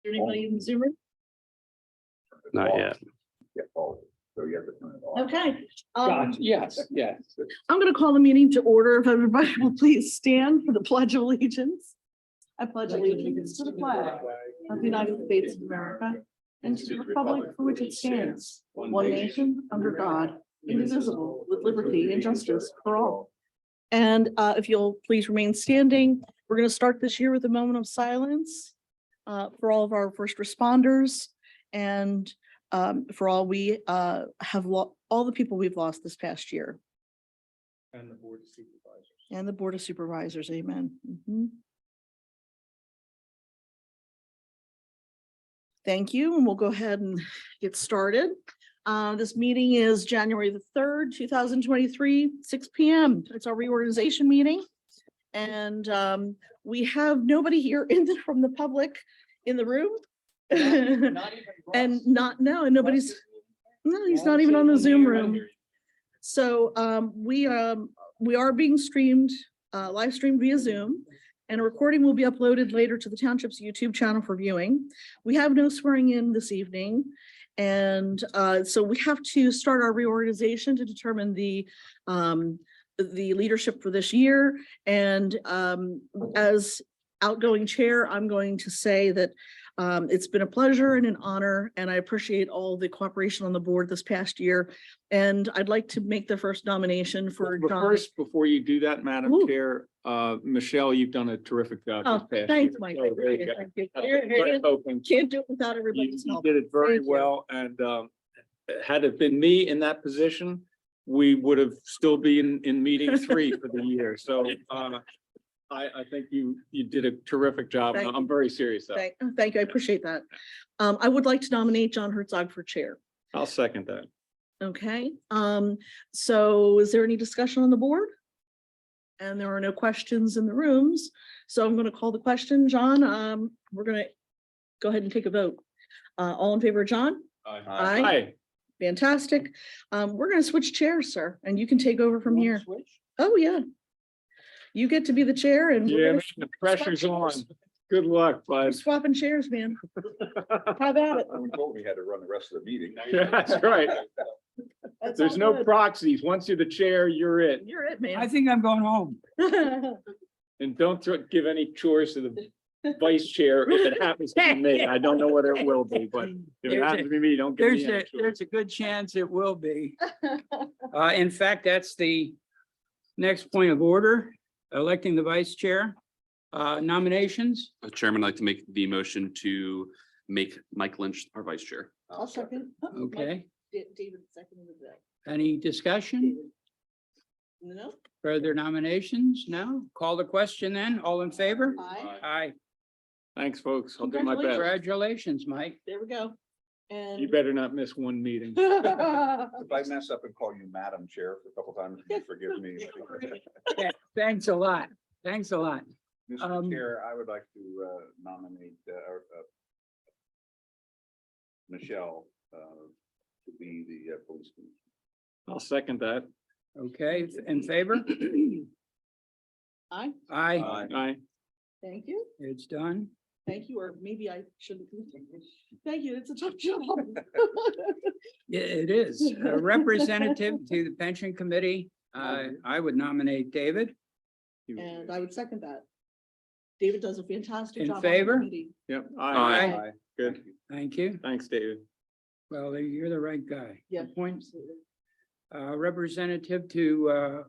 there anybody in the Zoom room? Not yet. So you have to turn it off. Okay. Yes, yes. I'm going to call the meeting to order. If everybody will please stand for the Pledge of Allegiance. I pledge allegiance to the flag of the United States of America and to the republic for which it stands, one nation, under God, indivisible, with liberty and justice for all. And if you'll please remain standing, we're going to start this year with a moment of silence for all of our first responders and for all we have all the people we've lost this past year. And the board of supervisors. And the Board of Supervisors, amen. Mhm. Thank you, and we'll go ahead and get started. This meeting is January the 3rd, 2023, 6 p.m. It's our reorganization meeting. And we have nobody here from the public in the room. And nobody's, no, he's not even on the Zoom room. So we are being streamed, live streamed via Zoom, and a recording will be uploaded later to the township's YouTube channel for viewing. We have no swearing in this evening. And so we have to start our reorganization to determine the leadership for this year. And as outgoing chair, I'm going to say that it's been a pleasure and an honor, and I appreciate all the cooperation on the board this past year. And I'd like to make the first nomination for But John. first, before you do that, Madam Ooh. Chair, Michelle, you've done a terrific job Oh, this past thanks, year. Mike. So there you go. Thank you. That's Here- what here I'm you- hoping. Can't do it without You everybody's you help. did it very Thank you. well, and had it been me in that position, we would have still been in meeting 3 for the year. So I think you did a terrific job. Thank I'm very serious. Though. Thank you. I appreciate that. I would like to nominate John Herzog for chair. I'll second that. Okay, so is there any discussion on the board? And there are no questions in the rooms, so I'm going to call the question. John, we're going to go ahead and take a vote. All in favor of John? Aye. Hi. Fantastic. We're going to switch chairs, sir, and you can take over from here. Oh, yeah. You get to be the chair and we're Yeah, gonna man, the pressure's on. chairs. Good luck, We're bud. swapping chairs, man. How about it? We told me had to run the rest of the meeting. That's right. That's There's all no good. proxies. Once you're the chair, you're it. You're it, I man. think I'm going home. And don't give any chores to the vice chair if it happens to be me. I don't know whether it will be, but if it There's happens a- to be me, don't give me any chores. There's a good chance it will be. In fact, that's the next point of order, electing the vice chair. Nominations, Chairman, I'd like to make the motion to make Mike Lynch our vice chair. I'll second. Oh, okay. David seconded that. Any discussion? No? Further nominations? No? Call the question then. All in favor? Aye. Aye. Thanks, folks. I'll do my best. Congratulations, Mike. There we go. And. You better not miss one meeting. If I mess up and call you Madam Chair for a couple times, can you forgive me? Yeah, thanks a lot. Thanks a lot. Mr. Chair, I would like to nominate Michelle to be the police commissioner. I'll second that. Okay, in favor? Aye, Aye, Aye. thank you. it's done. Thank you, or maybe I shouldn't. Thank you, it's a tough job. Yeah, it is. A representative to the pension committee. I would nominate David. And I would second that. David does a fantastic In job. on the favor? committee. Yep. Aye. Aye. Good. Thank you. Thanks, David. Well, you're the right guy. Yeah. Appoint Absolutely. representative to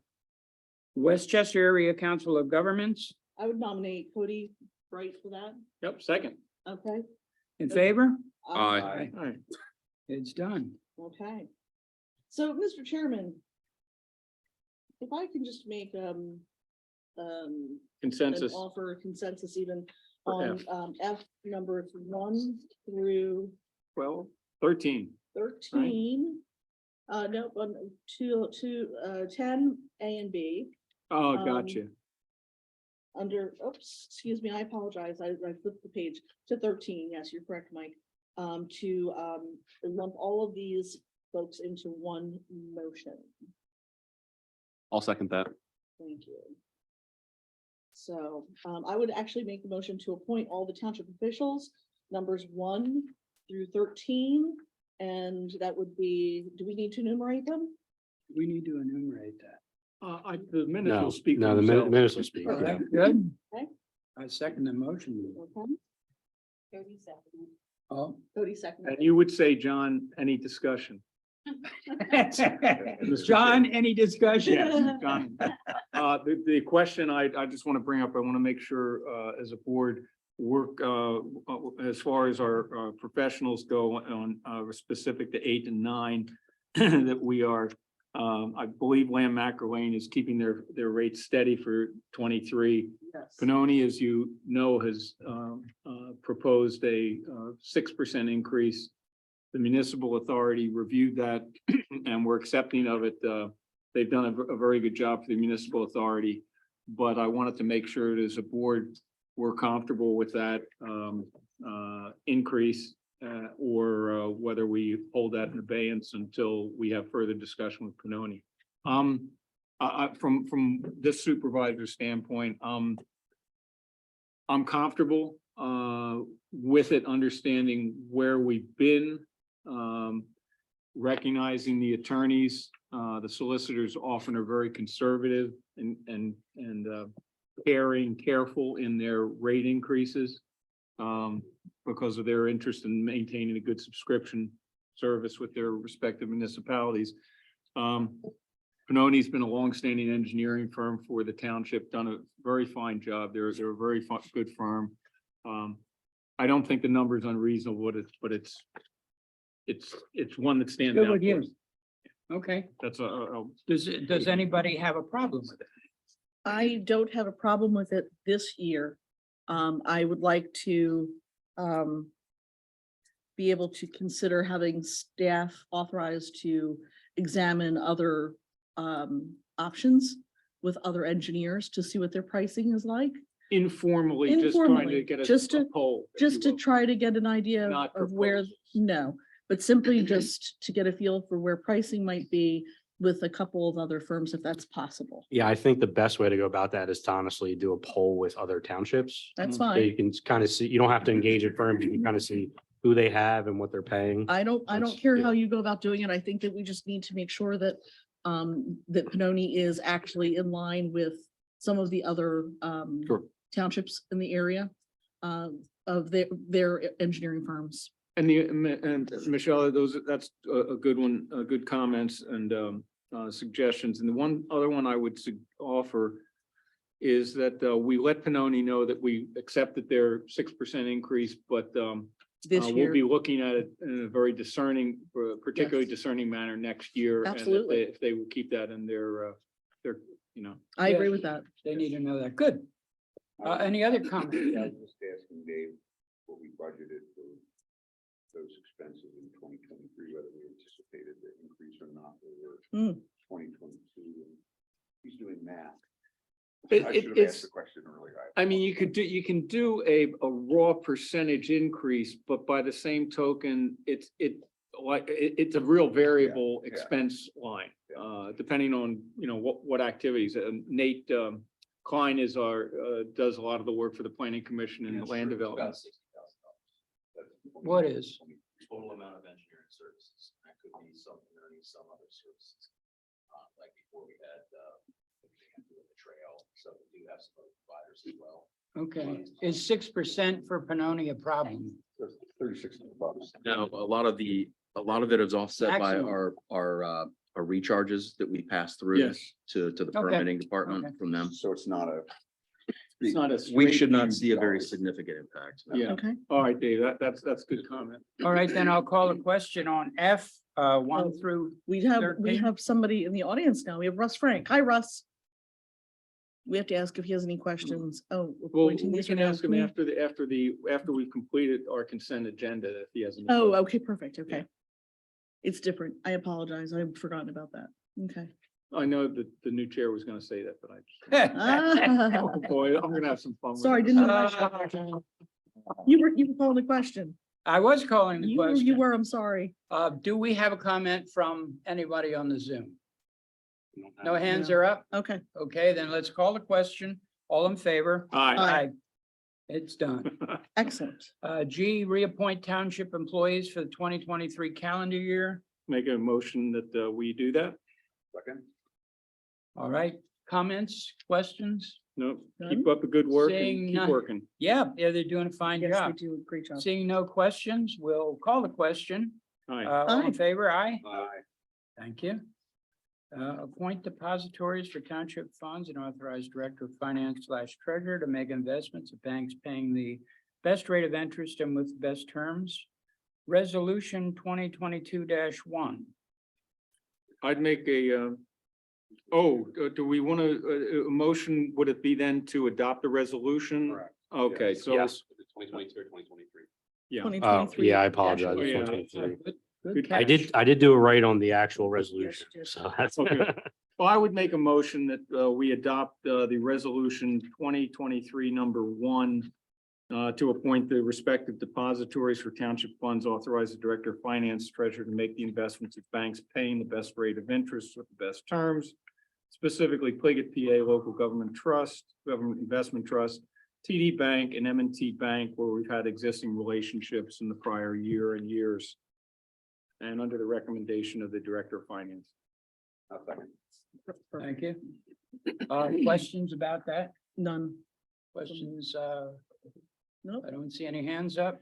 Westchester Area Council of Governments. I would nominate Cody Bright for that. Yep, second. Okay. In favor? Aye. Aye. It's done. Okay. So, Mr. Chairman, if I can just make an Consensus. offer consensus even For on F numbers 1 through 12, 13. 13. No, 10, A and B. Oh, gotcha. Under, oops, excuse me, I apologize. I flipped the page to 13. Yes, you're correct, Mike. To lump all of these folks into one motion. I'll second that. Thank you. So I would actually make the motion to appoint all the township officials numbers 1 through 13. And that would be, do we need to enumerate them? We need to enumerate that. The minutes No, will speak. no, for the themselves. minutes will speak. All yeah. right, good. Okay. I second the motion. Okay. 30 seconds. Oh. 30 seconds. And you would say, John, any discussion? John, any discussion? Yes, John. The question I just want to bring up, I want to make sure, as a board, work, as far as our professionals go on, specific to 8 and 9, that we are, I believe Lamb Lane is keeping their rates steady for 23. Yes. Pannoni, as you know, has proposed a 6% increase. The municipal authority reviewed that and we're accepting of it. They've done a very good job for the municipal authority, but I wanted to make sure that as a board, we're comfortable with that increase or whether we hold that in abeyance until we have further discussion with Pannoni. From this supervisor's standpoint, I'm comfortable with it, understanding where we've been, recognizing the attorneys, the solicitors often are very conservative and careful in their rate increases because of their interest in maintaining a good subscription service with their respective municipalities. Pannoni's been a longstanding engineering firm for the township, done a very fine job. They're a very good firm. I don't think the number is unreasonable, but it's one that stands Good out. with for you. us. Okay, That's does anybody have a problem with it? I don't have a problem with it this year. I would like to be able to consider having staff authorized to examine other options with other engineers to see what their pricing is like. informally, just trying to Informally, get just a to- poll. if Just you to will. try to get an idea Not of where, proposals. no, but simply just to get a feel for where pricing might be with a couple of other firms, if that's possible. Yeah, I think the best way to go about that is to honestly do a poll with other townships. That's Mm. So fine. you can kind of see, you don't have to engage a firm, you can kind of see who they have and what they're paying. I don't That's- care yeah. how you go about doing it. I think that we just need to make sure that that Pannoni is actually in line with some of the other Sure. townships in the area of their engineering firms. And Michelle, that's a good one, good comments and suggestions. And the one other one I would offer is that we let Pannoni know that we accepted their 6% increase, but This we'll year, be looking at it in a very discerning, particularly Yes. discerning manner next year. and Absolutely. If they will keep that in their, I agree Yes. with that. They need to know that. Good. Any other comments? I was just asking Dave what we budgeted for those expenses in 2023, whether we anticipated the increase or not over Hmm. 2022. He's doing math. It- I it- should have it's- asked the question earlier. I mean, you can do a raw percentage increase, but by the same token, it's a real variable yeah. expense line. Yeah. Depending on, what activities. Nate Klein is does a lot of the work for the planning commission and the land development. What is? Total amount of engineering services. That could be some learning, some other services. Like before we had, the trail, so we do have some other providers as well. Okay, is 6% for Pannoni a problem? 36 bucks. No, a lot of it is offset by Excellent. our recharges that we pass through Yes. to the Okay. permitting department Okay. from them. So it's not a. It's not a. We straight- should not see a very significant impact. Yeah, Okay. all right, Dave, that's good comment. All right, then I'll call a question on F, 1 through, We have 13. somebody in the audience now. We have Russ Frank. Hi, Russ. We have to ask if he has any questions. Oh. we're Well, pointing we these can around. ask him after we've completed our consent agenda, if he has. any Oh, questions. okay, perfect. Okay. It's different. I apologize. I've forgotten about that. Okay. I know that the new chair was gonna say that, but I, Ah, oh boy, I'm gonna have some fun. with Sorry, it. didn't. You were calling the question. I was calling the You question. were, I'm sorry. Do we have a comment from anybody on the Zoom? No hands are up? Okay. Okay, then let's call the question. All in favor? Aye. Aye. It's done. Excellent. G, reappoint township employees for the 2023 calendar year. Make a motion that we do that? Second? All right, comments, questions? No, None? keep up the good work and Seeing keep none. working. Yeah, they're doing a fine Yes, they job. do a great job. Seeing no questions, we'll call the question. Aye. All Aye. in favor, aye? Aye. Thank you. Appoint depositories for township funds and authorize director of finance / treasurer to make investments of banks paying the best rate of interest and with the best terms. Resolution 2022-1. I'd make a, do we want to, a motion, would it be then to adopt the resolution? Correct. Okay, so. Yes. 2022 or 2023. Yeah, 2023. Yeah, I apologize. Oh, yeah. 2023. Good I catch. did do it right on the actual resolution, did. so that's. Okay. Well, I would make a motion that we adopt the resolution 2023 #1 to appoint the respective depositories for township funds, authorize the director of finance treasurer to make the investments of banks paying the best rate of interest with the best terms. Specifically, Pliget, PA Local Government Trust, Government Investment Trust, TD Bank and M&T Bank, where we've had existing relationships in the prior year and years. And under the recommendation of the director of finance. I'll second. Thank you. Questions about that? None. Questions? Nope. I don't see any hands up.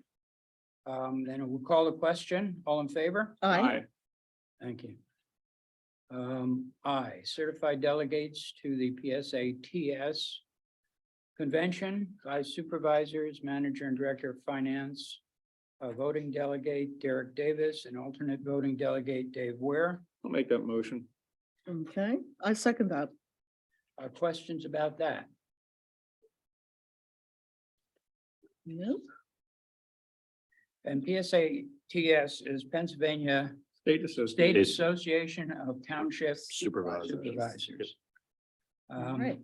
Then we'll call the question. All in favor? Aye. Thank you. I certified delegates to the PSATS convention by supervisors, manager and director of finance. A voting delegate, Derek Davis, and alternate voting delegate, Dave Ware. I'll make that motion. Okay, I second that. Questions about that? Nope. And PSATS is Pennsylvania State Association. State Association of Township Supervisors. Supervisors. All right.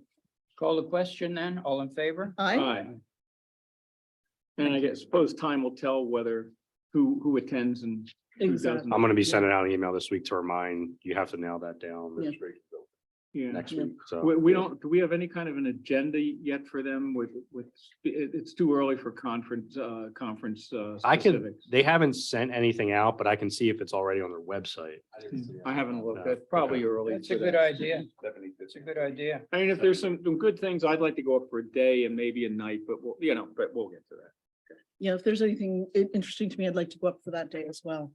Call the question then, all in favor? Aye. Aye. And I suppose time will tell whether who attends and who Exactly. doesn't. I'm gonna be sending out an email this week to remind, you have to nail that down Yeah. Yeah. next Yeah. week, so. We don't, do we have any kind of an agenda yet for them with, it's too early for conference I can, specifics. they haven't sent anything out, but I can see if it's already on their website. I haven't looked, No. that's probably early. That's a for good that. idea. That's a good idea. I mean, if there's some good things, I'd like to go up for a day and maybe a night, but we'll, but we'll get to that. Yeah, if there's anything interesting to me, I'd like to go up for that day as well.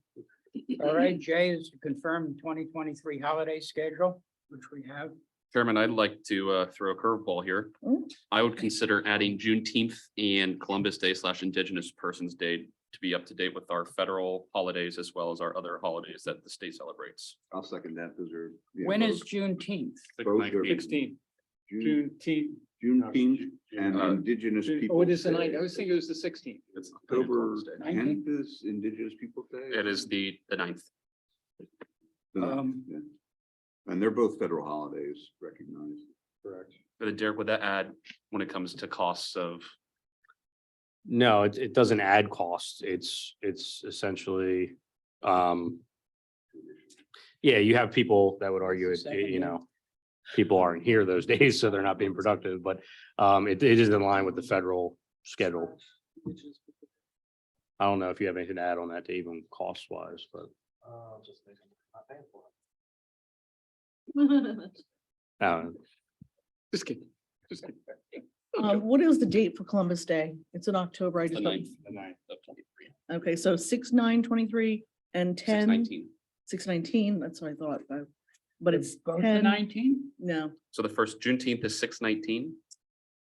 All right, Jay is to confirm the 2023 holiday schedule, which we have. Chairman, I'd like to throw a curveball here. Mm. I would consider adding Juneteenth and Columbus Day / Indigenous Persons Day to be up to date with our federal holidays as well as our other holidays that the state celebrates. I'll second that. Those are. When is Juneteenth? Both are 16, June, Juneteenth. Juneteenth and Uh, Indigenous People. Oh, it is the Day. night. I was thinking it was the 16th. It's October Columbus Day. 10th is Indigenous Peoples' Day. It is the 9th. The ninth, Um, yeah. And they're both federal holidays recognized. Correct. But Derek, would that add when it comes to costs of, No, it doesn't add costs. It's essentially, yeah, you have people that would argue it, you know, people aren't here those days, so they're not being productive, but it is in line with the federal schedule. I don't know if you have anything to add on that to even cost wise, but Just kidding. Just kidding. What is the date for Columbus Day? It's in October. I the just, 9th, the 9th of 23. okay, so 6/9/23 and 10, 6/19. 6/19, that's what I thought, but it's Both the 10, 19? no. So the first Juneteenth is 6/19.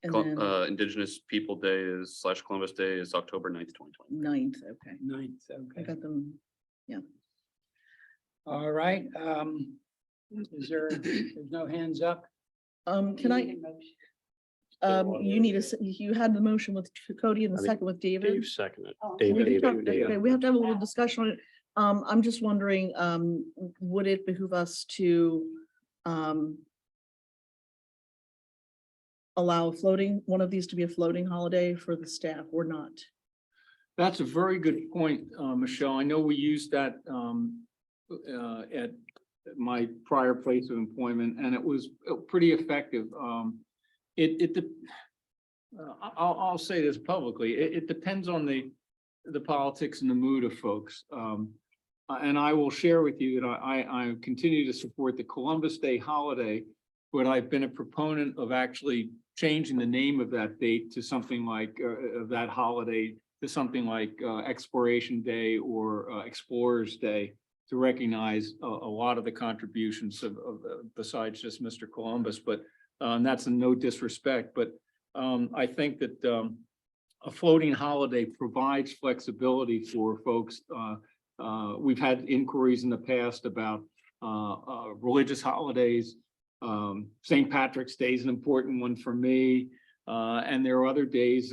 And then Indigenous People Day is / Columbus Day is October 9th, 2020. 9th, okay. 9th, I okay. got them. All right, there's no hands up? Can I, you need you had the motion with Cody and the I think second with David. Dave seconded. We David, can talk- David, David. Okay, we have to have a little discussion on it. I'm just wondering, would it behoove us to allow one of these to be a floating holiday for the staff or not? That's a very good point, Michelle. I know we used that at my prior place of employment, and it was pretty effective. I'll say this publicly. It depends on the politics and the mood of folks. And I will share with you that I continue to support the Columbus Day holiday, but I've been a proponent of actually changing the name of that date to something like, of that holiday to something like Exploration Day or Explorers Day, to recognize a lot of the contributions of besides just Mr. Columbus, but that's in no disrespect, but I think that a floating holiday provides flexibility for folks. We've had inquiries in the past about religious holidays. St. Patrick's Day is an important one for me. And there are other days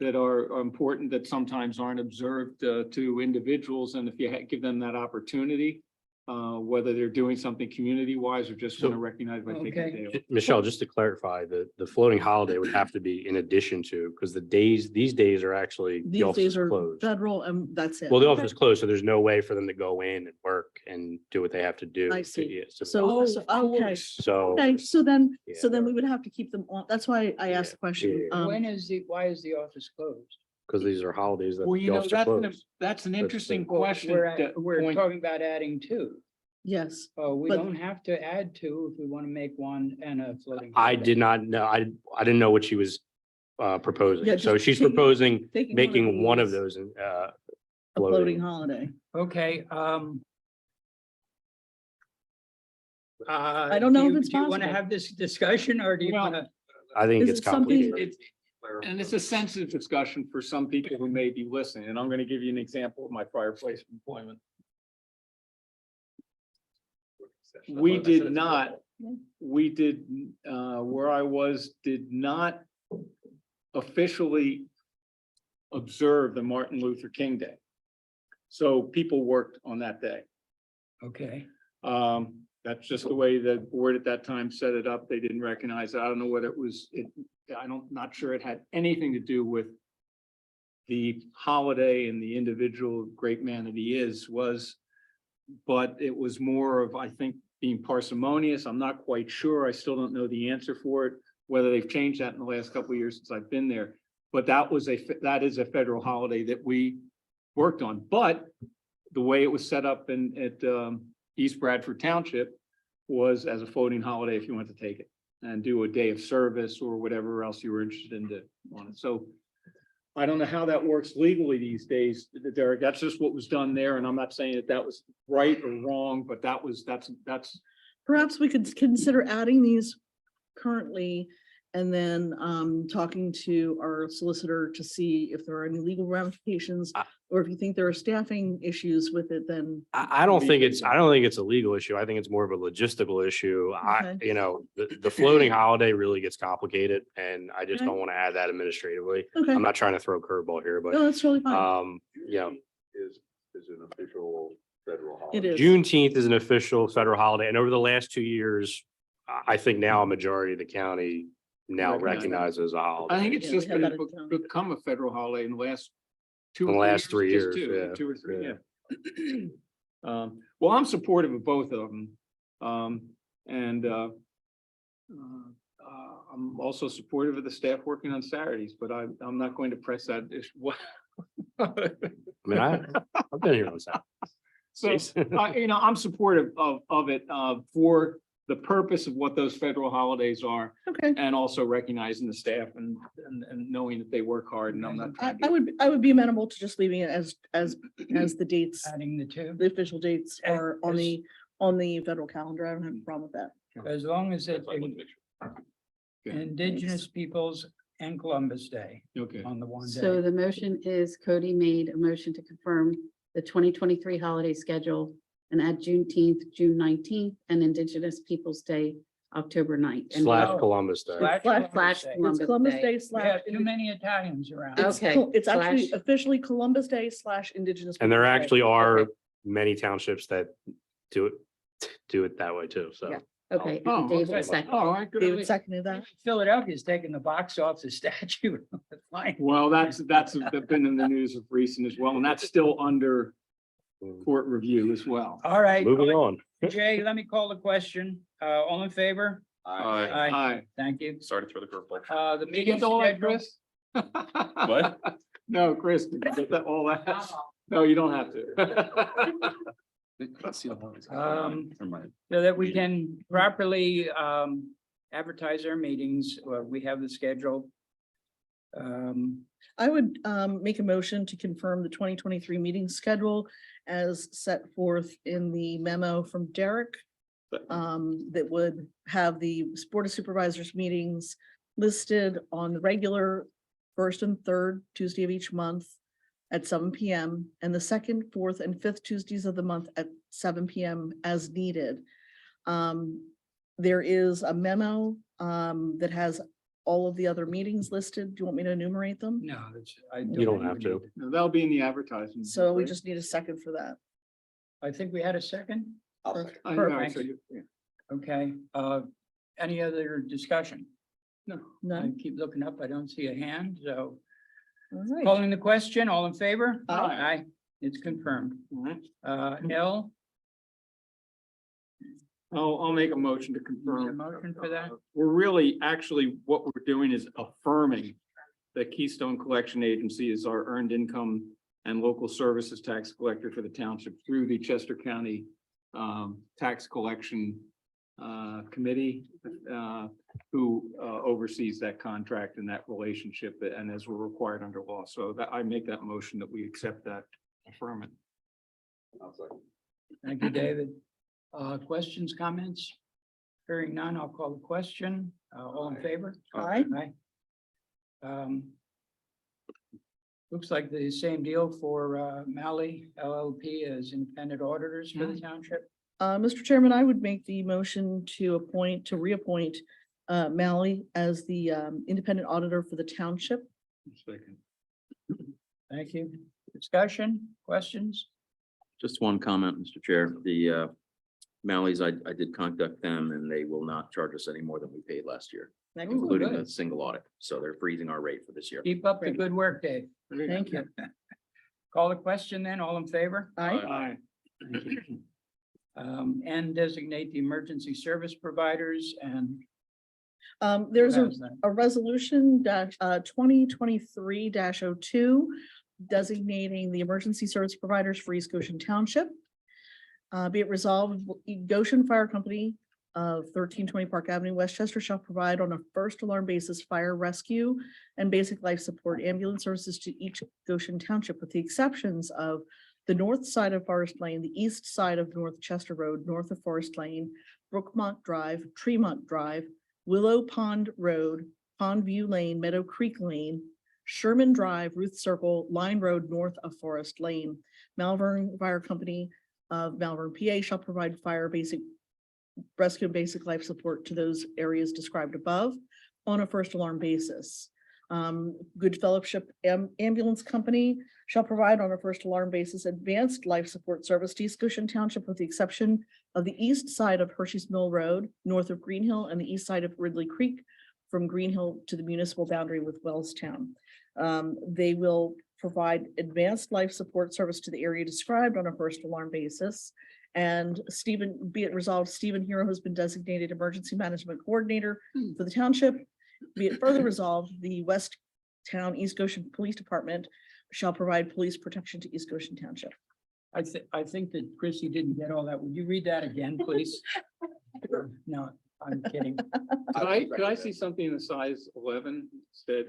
that are important that sometimes aren't observed to individuals. And if you give them that opportunity, whether they're doing something community-wise or just want to recognize by taking a day off. Michelle, just to clarify, the floating holiday would have to be in addition to, because these days are actually, the These office days is are closed. federal and that's it. Well, the Okay. office is closed, so there's no way for them to go in and work and do what they have to do. I see. Yeah, Okay, So, okay, so then Yeah. we would have to keep them on. That's why I asked the question. Yeah. Why is the office closed? because these are holidays that Well, the you know, office are closed. that's an interesting Well, question. We're point- talking about adding two. Yes, We But- don't have to add two if we want to make one and a floating. I holiday. did not know, I didn't know what she was proposing. Yeah, So just she's taking- proposing taking making one of these, those a floating holiday. Okay, I don't know if it's Do you want to possible. have this discussion or do you Well, want to? I think Is it's it something- complicated. And it's a sensitive discussion for some people who may be listening, and I'm going to give you an example of my prior place of employment. We did not, where I was, did not officially observe the Martin Luther King Day. So people worked on that day. Okay, That's just the way the board at that time set it up. They didn't recognize it. I don't know whether not sure it had anything to do with the holiday and the individual great man that he was, but it was more of, I think, being parsimonious. I'm not quite sure. I still don't know the answer for it, whether they've changed that in the last couple of years since I've been there. But that is a federal holiday that we worked on. But the way it was set up at East Bradford Township was as a floating holiday if you want to take it and do a day of service or whatever else you were interested in on it. So I don't know how that works legally these days, Derek. That's just what was done there. And I'm not saying that was right or wrong, but that's. Perhaps we could consider adding these currently and then talking to our solicitor to see if there are any legal ramifications. Or if you think there are staffing issues with it, then I don't think it's a legal issue. I think it's more of a logistical issue. Okay. The floating holiday really gets complicated and I just Okay. don't want to add that administratively. okay, I'm not trying to throw a curveball here, no, but that's really fine. Is an official federal holiday. It is. Juneteenth is an official federal holiday. And over the last 2 years, I think now a majority of the county now recognizes a holiday. I think it's Yeah, we just have that in been town. become a federal holiday in the last two. In the or last 3 just years, two or three, yeah. yeah. Well, I'm supportive of both of them. And I'm also supportive of the staff working on Saturdays, but I'm not going to press that issue. I mean, I've been here on Saturday. So, I'm supportive of it, for the purpose of what those federal holidays are, Okay, and also recognizing the staff and knowing that they work hard, and I'm not trying to. I would be amenable to just leaving it as the dates, adding the two, the official dates are on As- the federal calendar. I don't have a problem with that. as long as it's I wanted to make sure. Indigenous Peoples and Columbus Day Okay, on the one So day. the motion is Cody made a motion to confirm the 2023 holiday schedule and add Juneteenth, June 19th, and Indigenous Peoples' Day, October 9th. And Slash Oh. Columbus Day. Slash Slash- Columbus Day. It's Columbus Columbus Day. Day We slash. have too many Italians around. It's Okay, it's actually slash- officially Columbus Day / Indigenous. And there Peoples' Day. actually are Okay. many townships that do it that way too. So Yeah. Okay, Oh, and Dave okay. will second. all right, David good. seconded that. Philadelphia's taking the box off the statue. Fine. Well, that's been in the news of recent as well, and that's still under court review as well. All right, moving on. Jay, let me call the question. All in favor? Aye. Thank you. Sorry to throw the curveball. The Did you meeting get all that, schedule. Chris? What? No, Chris, did you get that, all that? No, you don't have to. So that we can properly advertise our meetings, we have the schedule. I would make a motion to confirm the 2023 meeting schedule as set forth in the memo from Derek. That would have the Board of Supervisors meetings listed on the regular first and third Tuesday of each month at 7 PM and the second, fourth, and fifth Tuesdays of the month at 7 PM as needed. There is a memo that has all of the other meetings listed. Do you want me to enumerate them? No, that's. You don't have to. No, that'll be in the advertising. So we just need a second for that. I think we had a second. I know, Perfect. so you- yeah. Okay, any other discussion? No. I None? keep looking up, I don't see a hand, so All right. calling the question, all in favor? Aye. Aye, it's confirmed. All right. L, I'll make a motion to a confirm. motion for that? We're really, actually, what we're doing is affirming that Keystone Collection Agency is our earned income and local services tax collector for the township through the Chester County Tax Collection Committee, who oversees that contract and that relationship, and as we're required under law. So that I make that motion that we accept that affirmation. Thank you, David. Questions, comments? Hearing none, I'll call the question. All in favor? Aye. Aye. Looks like the same deal for Malley LLP as independent auditors for the township. Mr. Chairman, I would make the motion to reappoint Malley as the independent auditor for the township. Second. Thank you. Discussion, questions? Just one comment, Mr. Chair. The Malleys, I did contact them and they will not charge us any more than we paid last year, including good. the single audit. So they're freezing our rate for this year. Keep up the good work, Dave. Thank you. Call the question then, all in favor? Aye. Aye. And designate the emergency service providers and. There's who has that? a resolution 2023-02 designating the emergency service providers for East Goshen Township. Be it resolved, Goshen Fire Company of 1320 Park Avenue, Westchester shall provide on a first alarm basis fire rescue and basic life support ambulance services to each Goshen Township with the exceptions of the north side of Forest Lane, the east side of North Chester Road, north of Forest Lane, Brookmont Drive, Tremont Drive, Willow Pond Road, Pond View Lane, Meadow Creek Lane, Sherman Drive, Ruth Circle, Line Road, north of Forest Lane. Malvern Fire Company of Malvern, PA shall provide fire basic rescue and basic life support to those areas described above on a first alarm basis. Good Fellowship Ambulance Company shall provide on a first alarm basis advanced life support service to East Goshen Township with the exception of the east side of Hershey's Mill Road, north of Green Hill, and the east side of Ridley Creek from Green Hill to the municipal boundary with Wellstown. They will provide advanced life support service to the area described on a first alarm basis. And Stephen, be it resolved, Stephen Hero has been designated emergency management coordinator for the township. Be it further resolved, the West Town East Goshen Police Department shall provide police protection to East Goshen Township. I think that Chrissy didn't get all that. Would you read that again, please? No, I'm kidding. Could I see something in the size 11 instead?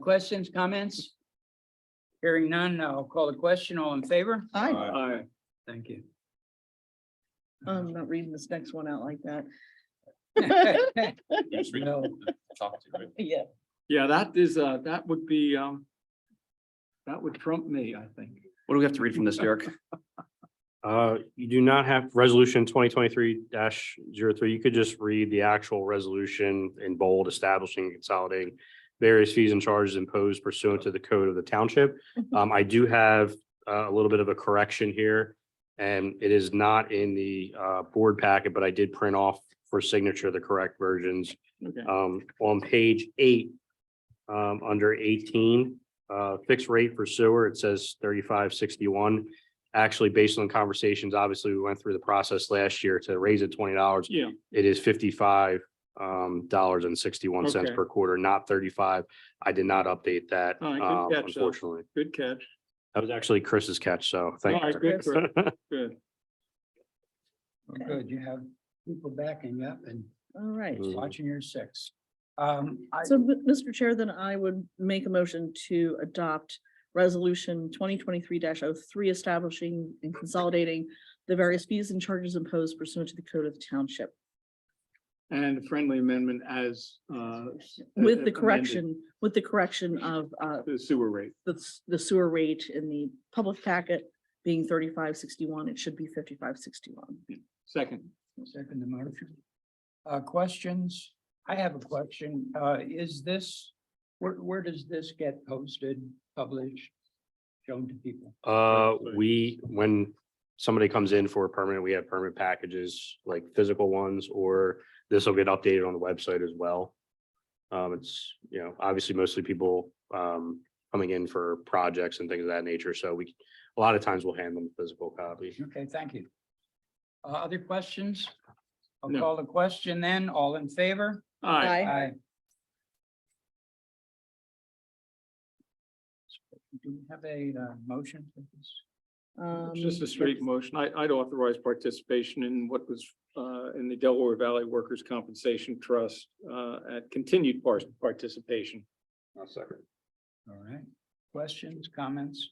Questions, comments? Hearing none, I'll call the question. All in favor? Aye. Aye. Thank you. I'm not reading this next one out like that. You just read it. No. Talk to it. Yeah. Yeah, that is, that would be, that would trump me, I think. What do we have to read from this, Derek? You do not have resolution 2023-03. You could just read the actual resolution in bold, establishing and consolidating various fees and charges imposed pursuant to the code of the township. I do have a little bit of a correction here. And it is not in the board packet, but I did print off for signature the correct versions. Okay. On page 8, under 18, fixed rate for sewer, it says 35.61. actually, based on conversations, obviously, we went through the process last year to raise it $20. Yeah, It is $55 and 61 cents Okay. per quarter, not 35. I did not update that, All right, good catch, though. unfortunately. good catch. That was actually Chris's catch, so All thank right, you. good, good. Well, good, you have people backing you up and All right. Mm. watching your six. So, Mr. Chair, then I would make a motion to adopt resolution 2023-03, establishing and consolidating the various fees and charges imposed pursuant to the code of the township. And a friendly amendment as With the amended, correction of the sewer rate. the sewer rate in the public packet being 35.61, it should be 55.61. Second, Second the motion. Questions? I have a question. Is this, where does this get posted, published, shown to people? When somebody comes in for a permit, we have permit packages, like physical ones, or this will get updated on the website as well. It's, obviously mostly people, coming in for projects and things of that nature. So a lot of times we'll hand them a physical copy. Okay, thank you. Other questions? I'll No. call the question then. All in favor? aye, Aye. Do we have a motion for this? it's just a straight motion. I'd authorize participation in what was in the Delaware Valley Workers' Compensation Trust at continued participation. I'll second. All right. Questions, comments?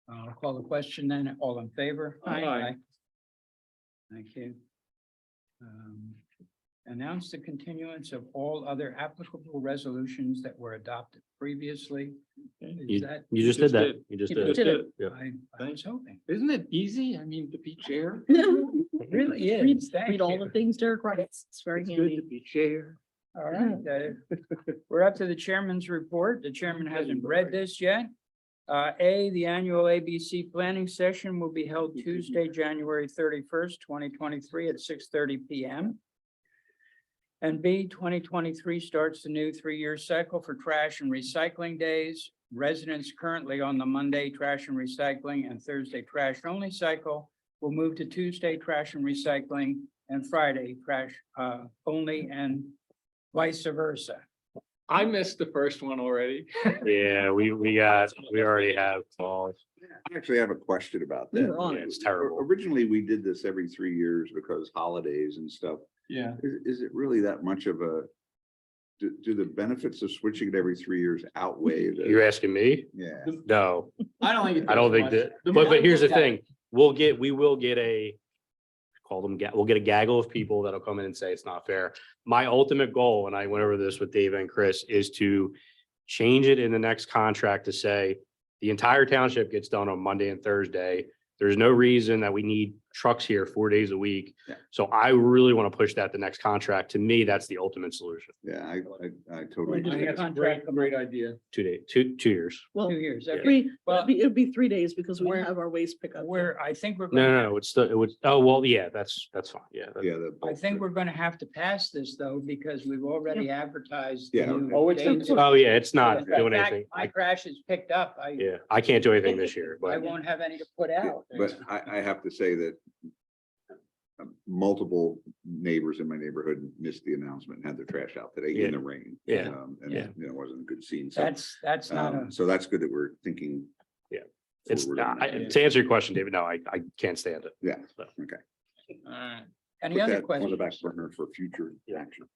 I'll call the question then. All in favor? Aye. Thank you. Announce the continuance of all other applicable resolutions that were adopted previously. Is that? You just did that. You just You did. just it. did it. Yeah. I was hoping. Isn't it easy? I mean, to be chair. It really is. Read Thank all you. the things Derek writes. It's very It's good handy. to be chair. All right, we're up to the chairman's report. The chairman hasn't read this yet. The annual ABC planning session will be held Tuesday, January 31st, 2023 at 6:30 PM. And B, 2023 starts the new 3-year cycle for trash and recycling days. Residents currently on the Monday trash and recycling and Thursday trash only cycle will move to Tuesday trash and recycling and Friday trash only and vice versa. I missed the first one already. Yeah, we already have calls. I actually have a question about We that. were on Yeah, it's terrible. Originally, we did this every 3 years because holidays and stuff. Yeah. Is it really that much of a, do the benefits of switching it every 3 years outweigh You're the? asking me? Yeah. No, I don't think. I don't think that, but here's the thing, we will get we'll get a gaggle of people that'll come in and say it's not fair. My ultimate goal, and I went over this with Dave and Chris, is to change it in the next contract to say the entire township gets done on Monday and Thursday. There's no reason that we need trucks here 4 days a week. Yeah. So I really want to push that the next contract. To me, that's the ultimate solution. Yeah, I totally. When does the agree. contract come up? Great idea. 2 days, 2 years. Well, 2 years. Okay. three, Well, it'd be 3 days because we Where- have our waste pickup. I think we're. No, gonna- no, no, it would, oh, well, yeah, that's fine. Yeah. Yeah. the I think we're gonna have to pass this though, because we've already advertised. the Yeah, new okay. Oh, it's- dates. Oh, yeah, it's not In doing fact, anything. My crash is picked up. Yeah, I can't do anything this year, I but won't have any to put out. But I have to say that multiple neighbors in my neighborhood missed the announcement and had their trash out today Yeah. in the rain. Yeah. And Yeah. it wasn't a good scene. So, That's not a, so that's good that we're thinking. Yeah. forward on that. to answer your question, David, no, I can't stand it. Yeah, So. okay. any Put other that On questions? the back burner for future action.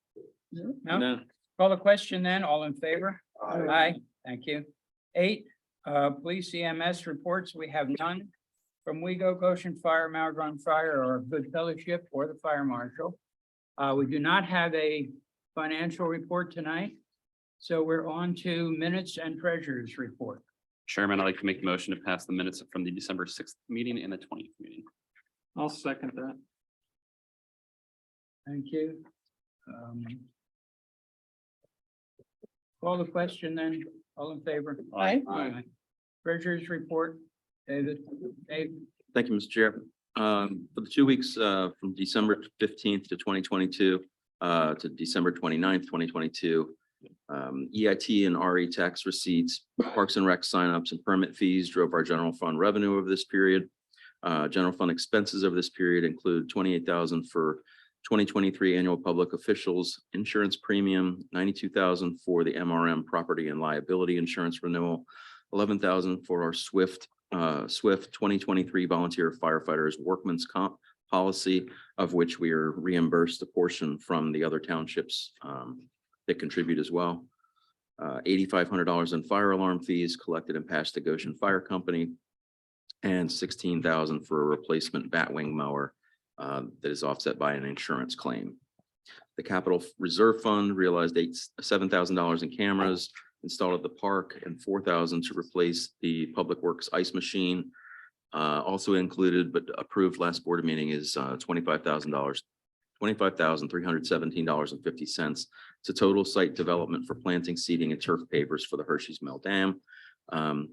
No? Call the question then. All in favor? Aye, thank you. 8, police EMS reports. We have none from WeGo, Goshen Fire, Mount Run Fire, or Good Fellowship, or the fire marshal. We do not have a financial report tonight. So we're on to minutes and treasurer's report. Chairman, I'd like to make a motion to pass the minutes from the December 6th meeting and the 20th meeting. I'll second that. Thank you. Call the question then. All in favor? Aye. Aye. Treasurer's report. David, Dave, Thank you, Mr. Chair. For the 2 weeks from December 15th to 2022 to December 29th, 2022, EIT and RE tax receipts, Parks and Rec signups and permit fees drove our general fund revenue over this period. General fund expenses over this period include 28,000 for 2023 annual public officials insurance premium, 92,000 for the MRM property and liability insurance renewal, 11,000 for our SWIFT 2023 volunteer firefighters workman's comp policy, of which we are reimbursed a portion from the other townships that contribute as well. $8,500 in fire alarm fees collected and passed to Goshen Fire Company, and 16,000 for a replacement batwing mower that is offset by an insurance claim. The Capital Reserve Fund realized $7,000 in cameras installed at the park and 4,000 to replace the Public Works ice machine. Also included but approved last board meeting is $25,317.50 to total site development for planting, seeding, and turf pavers for the Hershey's Mill Dam.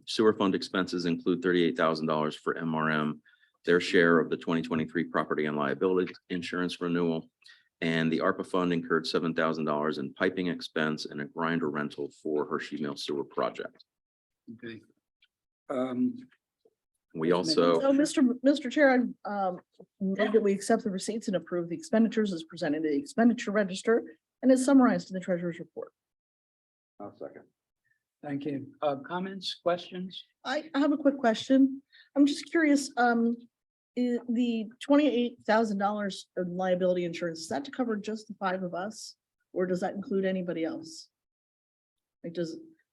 Sewer fund expenses include $38,000 for MRM, their share of the 2023 property and liability insurance renewal. And the ARPA fund incurred $7,000 in piping expense and a grinder rental for Hershey Mill Sewer project. Okay. We also, So, Mr. Chair, I move that we accept the receipts and approve the expenditures as presented in the expenditure register and is summarized in the treasurer's report. I'll second. Thank you. Comments, questions? I have a quick question. I'm just curious, the $28,000 of liability insurance, is that to cover just the 5 of us? Or does that include anybody else? Like,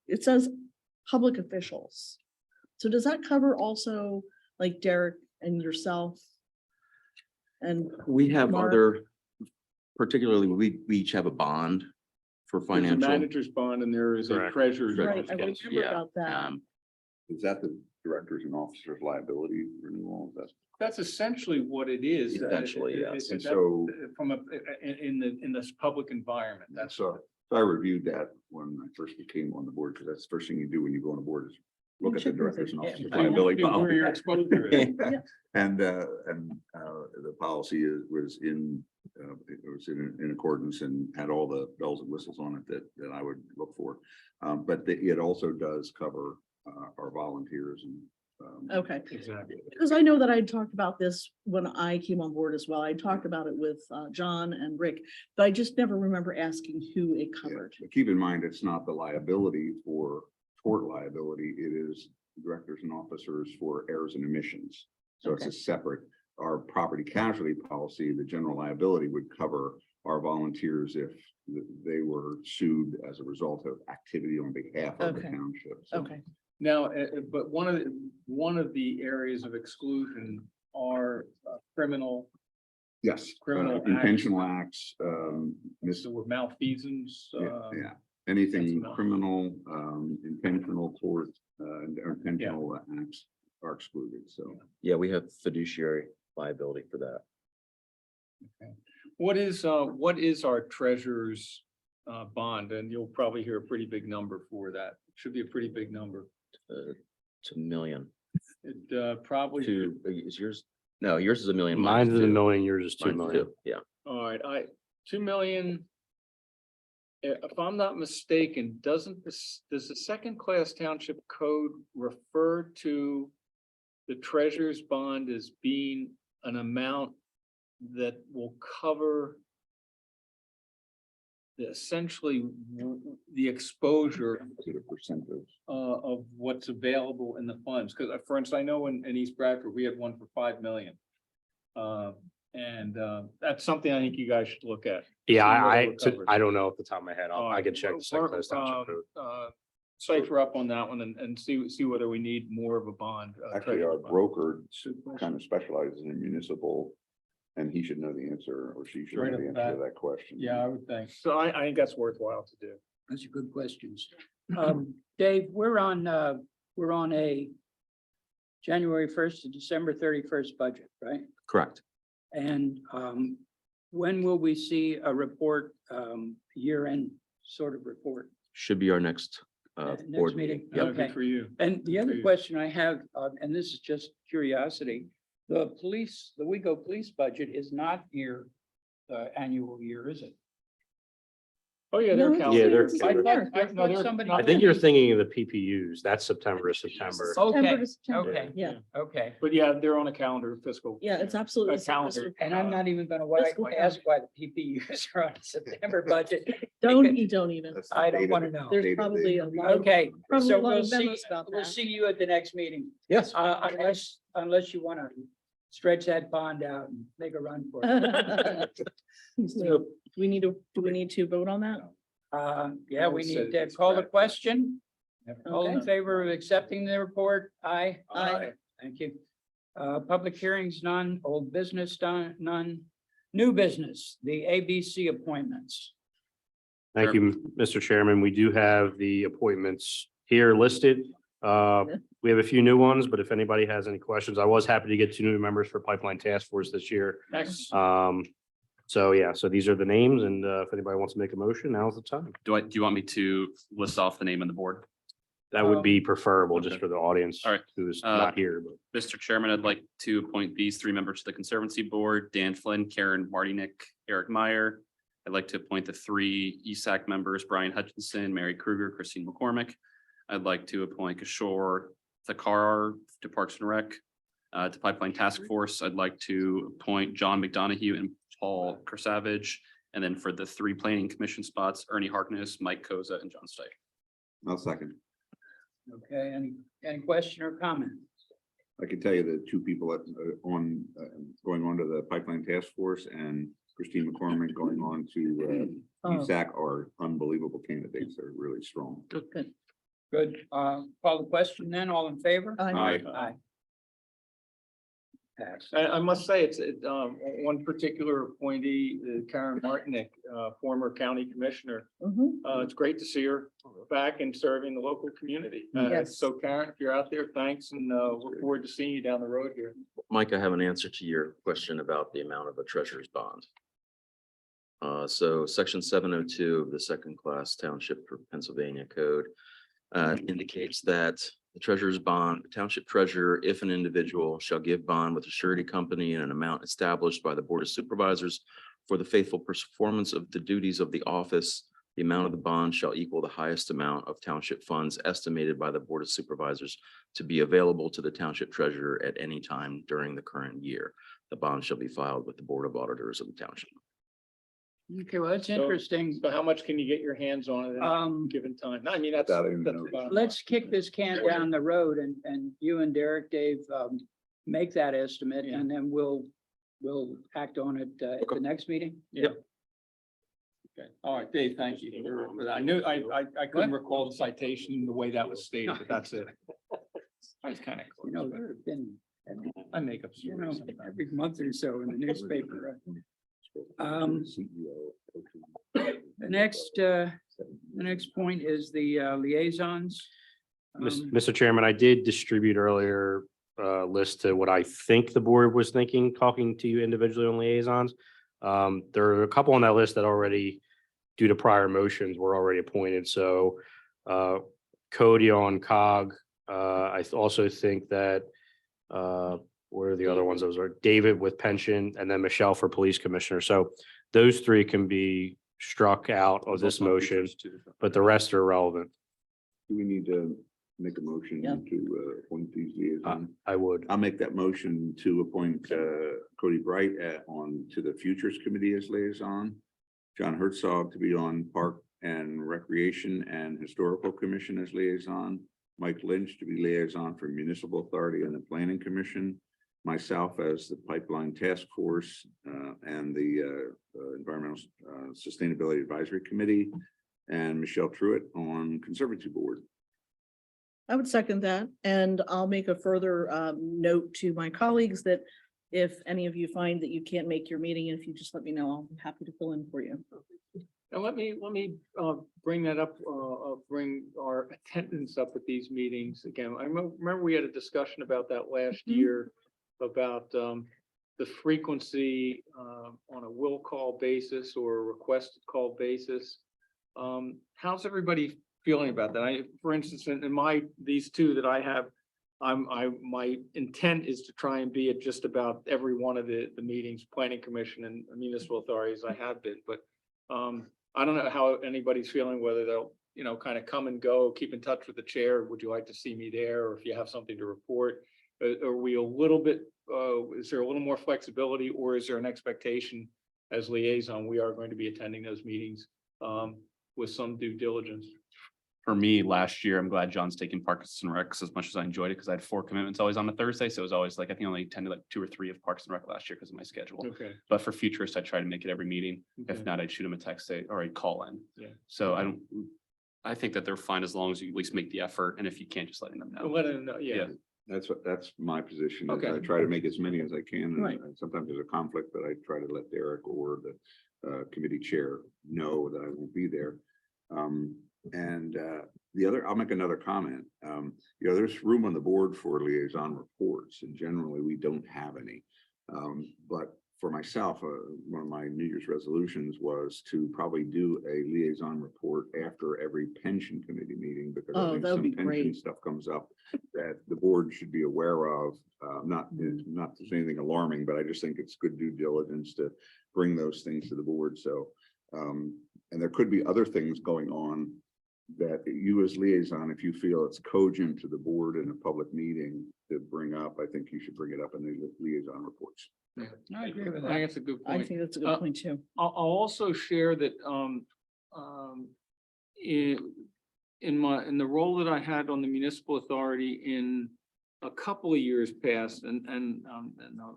it says public officials. So does that cover also like Derek and yourself? And we have Mark? other, particularly, we each have a bond for There's a financial. manager's bond and there is a Correct. treasurer's. right, bond. I remember Yeah, about that. Is that the directors and officers liability renewal? That's essentially what it is. Essentially, yes. And so- From in this public environment, that's. So I reviewed that when I first became on the board, because that's the first thing you do when you go on the board is look at the directors and officers liability Where your policy. exposure is. And the policy was in accordance and had all the bells and whistles on it that I would look for. But it also does cover our volunteers and. Okay, Exactly. because I know that I talked about this when I came on board as well. I talked about it with John and Rick, but I just never remember asking who it Yeah, covered. but keep in mind, it's not the liability for tort liability. It is directors and officers for errors and omissions. So it's Okay. a separate, our property casualty policy, the general liability would cover our volunteers if they were sued as a result of activity on behalf of the Okay. township. So- Okay, Now, but one of the areas of exclusion are criminal, Yes. Criminal acts. Intentional acts, so with malfeasance. yeah, anything that's criminal, intentional tort, or intentional acts are excluded, so. Yeah, we have fiduciary liability for that. What is our treasurer's bond? And you'll probably hear a pretty big number for that. Should be a pretty big number. It's $1 million. It probably. Is yours? No, yours is $1 million. Mine is $2 $1 million, yours is $2 Mine's million. 2, yeah. All right, 2 million. If I'm not mistaken, does the second class township code refer to the treasurer's bond as being an amount that will cover essentially the exposure Is it a percentage? of what's available in the funds? Because for instance, I know in East Bradford, we had one for 5 million. And that's something I think you guys should look at. Yeah, See what I it covers. I don't know off the top of my head. All I right, could check the second work, class township code. Cipher up on that one and see whether we need more of a bond. Actually, our treasurer's bond. broker kind of specializes in municipal, and he should know the answer, or she should Right know the off answer to the that question. Yeah, I would think. So I think that's worthwhile to do. Those are good questions. Dave, we're on a January 1st to December 31st budget, right? Correct. And when will we see a report, year-end sort of report? Should be our next Next board meeting. meeting. Yep. Good Okay. for you. And the other Please. question I have, and this is just curiosity, the WeGo police budget is not annual year, is it? Oh, yeah, No, they're it's calendar. they're- years. I thought, I No, thought they're somebody. not- I think you're thinking of the PPUs. That's September to September. Okay, September to September. okay, Yeah, okay. But yeah, they're on a calendar fiscal. yeah, it's absolutely. A calendar. And I'm not even gonna Fiscal ask why the PPUs are on a September budget. Don't even. That's the I don't date of wanna the- know. There's date of the- probably a lot. Okay, Probably so a lot we'll of see, memos about we'll that. see you at the next meeting. Yes. Unless you wanna stretch that pond out and make a run for it. So we need to, do we need to vote on that? Yeah, we need to call the question. All in Okay. favor of accepting the report? Aye. Aye. Thank you. Public hearings, none, old business, none, new business, the ABC appointments. Thank you, Mr. Chairman. We do have the appointments here listed. We have a few new ones, but if anybody has any questions, I was happy to get 2 new members for Pipeline Task Force this year. Next, So yeah, so these are the names, and if anybody wants to make a motion, now's the time. Do you want me to list off the name of the board? That would be preferable just okay. for the audience All right. who's Uh, not here, but. Mr. Chairman, I'd like to appoint these 3 members to the Conservancy Board, Dan Flynn, Karen Martinick, Eric Meyer. I'd like to appoint the 3 ESAC members, Brian Hutchinson, Mary Kruger, Christine McCormick. I'd like to appoint Kishore Thakar to Parks and Rec. To Pipeline Task Force, I'd like to appoint John McDonough and Paul Kersavage. And then for the 3 Planning Commission spots, Ernie Harkness, Mike Koza, and John Stike. I'll second. okay, any question or comment? I can tell you the 2 people that going on to the Pipeline Task Force and Christine McCormick going on to Oh. USAC are unbelievable candidates. They're really strong. Good, call the question then, all in favor? Aye. Aye. Pass. I must say, it's one particular appointee, Karen Martinick, former county commissioner. Mhm. It's great to see her back and serving the local community. Yes. So Karen, if you're out there, thanks, and look forward to seeing you down the road here. Mike, I have an answer to your question about the amount of a treasurer's bond. So section 702 of the second class township for Pennsylvania code indicates that the treasurer's bond, township treasurer, if an individual shall give bond with a surety company in an amount established by the Board of Supervisors for the faithful performance of the duties of the office, the amount of the bond shall equal the highest amount of township funds estimated by the Board of Supervisors to be available to the township treasurer at any time during the current year. The bond shall be filed with the Board of Auditors of the township. Okay, well, that's So- interesting. So how much can you get your hands on it at a given time? I mean, that's. Without even that's knowing. the bottom Let's kick this can down the road and you and Derek, Dave, make that estimate Yeah. and then we'll act on it at the next meeting. line. Yeah. Okay, all right, Dave, thank you. for that. I knew, I couldn't recall the citation, the way that was stated, but that's it. I was kind of. You know, there have been, I make up. you know, every month or so in the newspaper. CEO. The next point is the liaisons. Mr. Chairman, I did distribute earlier list to what I think the board was thinking, talking to you individually on liaisons. There are a couple on that list that already, due to prior motions, were already appointed. So Cody on COG. I also think that what are the other ones? Those are David with pension and then Michelle for police commissioner. So those 3 can be struck out of this motion, but the rest are irrelevant. Do we need to make a motion Yeah. to appoint these liaisons? I would. I'll make that motion to appoint Cody Bright on to the Futures Committee as liaison. John Herzog to be on Park and Recreation and Historical Commission as liaison. Mike Lynch to be liaison for Municipal Authority and the Planning Commission. Myself as the Pipeline Task Force and the Environmental Sustainability Advisory Committee. And Michelle Truitt on Conservancy Board. I would second that, and I'll make a further note to my colleagues that if any of you find that you can't make your meeting, if you just let me know, I'll be happy to fill in for you. And let me bring that up, bring our attendance up at these meetings again. I remember we had a discussion about that last Mhm. year about the frequency on a will call basis or a requested call basis. How's everybody feeling about that? For instance, in these 2 that I have, my intent is to try and be at just about every one of the meetings, Planning Commission and Municipal Authorities I have been, but I don't know how anybody's feeling, whether they'll, kind of come and go, keep in touch with the chair. Would you like to see me there? Or if you have something to report? Are we a little bit, is there a little more flexibility, or is there an expectation as liaison, we are going to be attending those meetings with some due diligence? For me, last year, I'm glad John's taking Parks and Recs as much as I enjoyed it, because I had 4 commitments always on a Thursday. So it was always like, I think I only attended like 2 or 3 of Parks and Rec last year because of my schedule. Okay. But for futurists, I try to make it every meeting. Okay. If not, I'd shoot them a text, say, or I'd call in. Yeah. So I think that they're fine as long as you at least make the effort. And if you can't, just letting them know. Let them know, yeah. That's my position. Is Okay. I try to make as many as I can. and Right. Sometimes there's a conflict, but I try to let Derek or the committee chair know that I won't be there. I'll make another comment. There's room on the board for liaison reports, and generally we don't have any. But for myself, one of my New Year's resolutions was to probably do a liaison report after every pension committee meeting, because I Oh, think that would some be pension great. stuff comes up that the board should be aware of. Not that there's anything alarming, but I just think it's good due diligence to bring those things to the board. So, and there could be other things going on that you as liaison, if you feel it's cogent to the board in a public meeting to bring up, I think you should bring it up in the liaison reports. I agree with I that. think it's a good I point. think that's a good point too. I'll also share that in the role that I had on the municipal authority in a couple of years past, and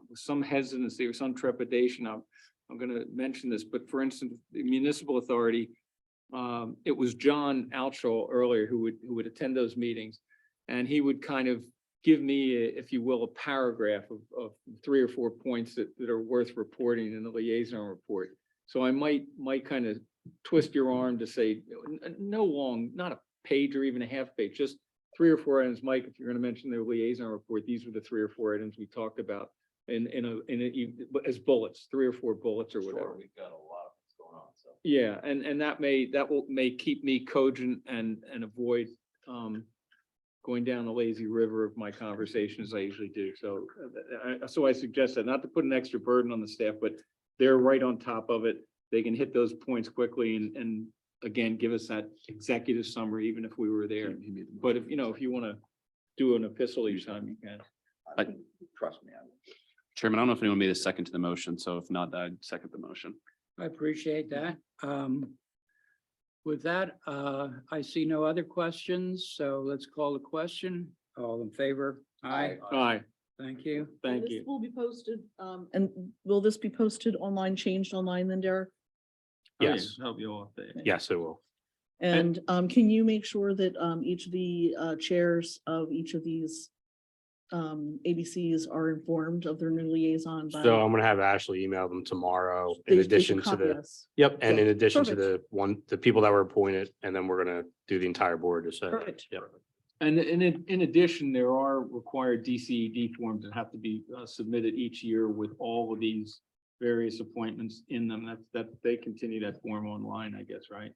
with some hesitancy or some trepidation, I'm going to mention this, but for instance, the municipal authority, it was John Altshaw earlier who would attend those meetings, and he would kind of give me, if you will, a paragraph of 3 or 4 points that are worth reporting in the liaison report. So I might kind of twist your arm to say, not a page or even a half page, just 3 or 4 items. Mike, if you're going to mention the liaison report, these were the 3 or 4 items we talked about as bullets, 3 or 4 bullets or whatever. We've got a lot of things going on, so. Yeah, and that may keep me cogent and avoid going down the lazy river of my conversations I usually do. So I suggest that, not to put an extra burden on the staff, but they're right on top of it. They can hit those points quickly and again, give us that executive summary, even if we were there. But if you want to do an epistle each time, you can. Trust me. Chairman, I don't know if anyone made a second to the motion. So if not, I'd second the motion. I appreciate that. With that, I see no other questions, so let's call the question. All in favor? Aye. Aye, Thank you. thank This you. will be posted, and will this be posted online, changed online then, Derek? Yes, Help you all day. yes, it will. And can you make sure that each of the chairs of each of these ABCs are informed of their new liaison? by- So I'm gonna have Ashley email them tomorrow They- in they should addition to copy the, us. yep, and in addition to perfect. the people that were appointed, and then we're gonna do the entire board to say. Perfect. Yep. And in addition, there are required DCED forms that have to be submitted each year with all of these various appointments in them. That they continue that form online, I guess, right?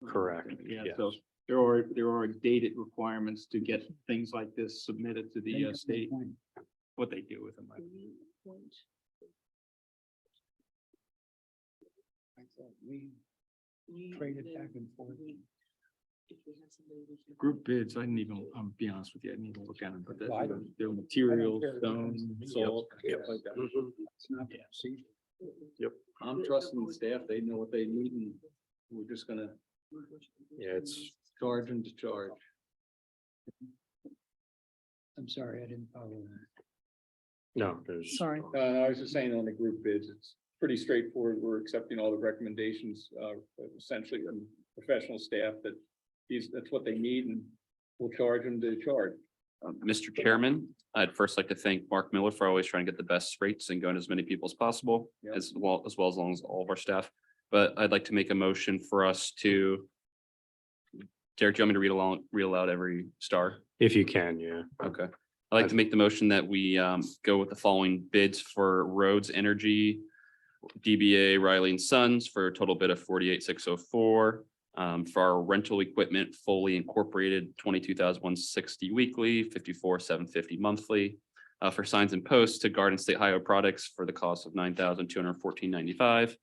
Correct, Yeah, yes. so there are dated requirements to get things like this submitted to the state. What they do with them. Traded back and forth. Group bids, I didn't even, be honest with you, I didn't even look at them, but their materials, stone, salt, stuff like that. Mhm. It's not the procedure. I'm trusting the staff, they know what they need, and we're just gonna Yeah, it's, charge them to charge. I'm sorry, I didn't follow that. no, there's. Sorry. I was just saying on the group bids, it's pretty straightforward. We're accepting all the recommendations, essentially, from professional staff that's what they need, and we'll charge them to charge. Mr. Chairman, I'd first like to thank Mark Miller for always trying to get the best rates and going to as many people as possible, Yeah. as well as long as all of our staff. But I'd like to make a motion for us to. Derek, do you want me to read aloud every star? If you can, yeah. Okay. I'd like to make the motion that we go with the following bids for roads, energy, DBA Riley and Sons for a total bid of 48,604. For our rental equipment, fully incorporated, 22,160 weekly, 54,750 monthly. For signs and posts to Garden State Highway Products for the cost of 9,214.95.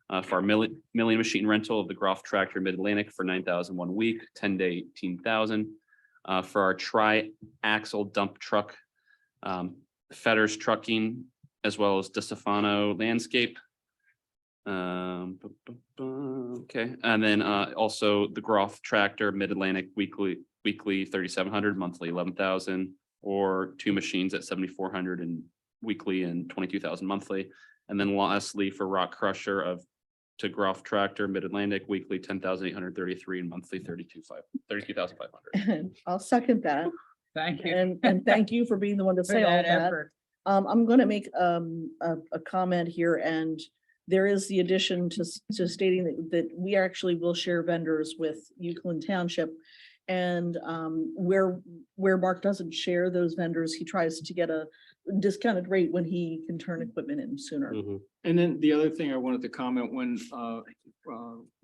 For our milling machine rental of the Groff tractor Mid-Atlantic for 9,000 1 week, 10-day 18,000. For our tri-axle dump truck, Fetters Trucking, as well as DeStefano Landscape. Okay, and then also the Groff tractor Mid-Atlantic weekly 3,700, monthly 11,000, or 2 machines at 7,400 and weekly and 22,000 monthly. And then lastly, for rock crusher to Groff tractor Mid-Atlantic weekly 10,833 and monthly 32,500. I'll second that. Thank you. And thank you for being the one to For say all that that. effort. I'm going to make a comment here, and there is the addition to stating that we actually will share vendors with Euclid Township. And where Mark doesn't share those vendors, he tries to get a discounted rate when he can turn equipment in sooner. Mhm. And then the other thing I wanted to comment, when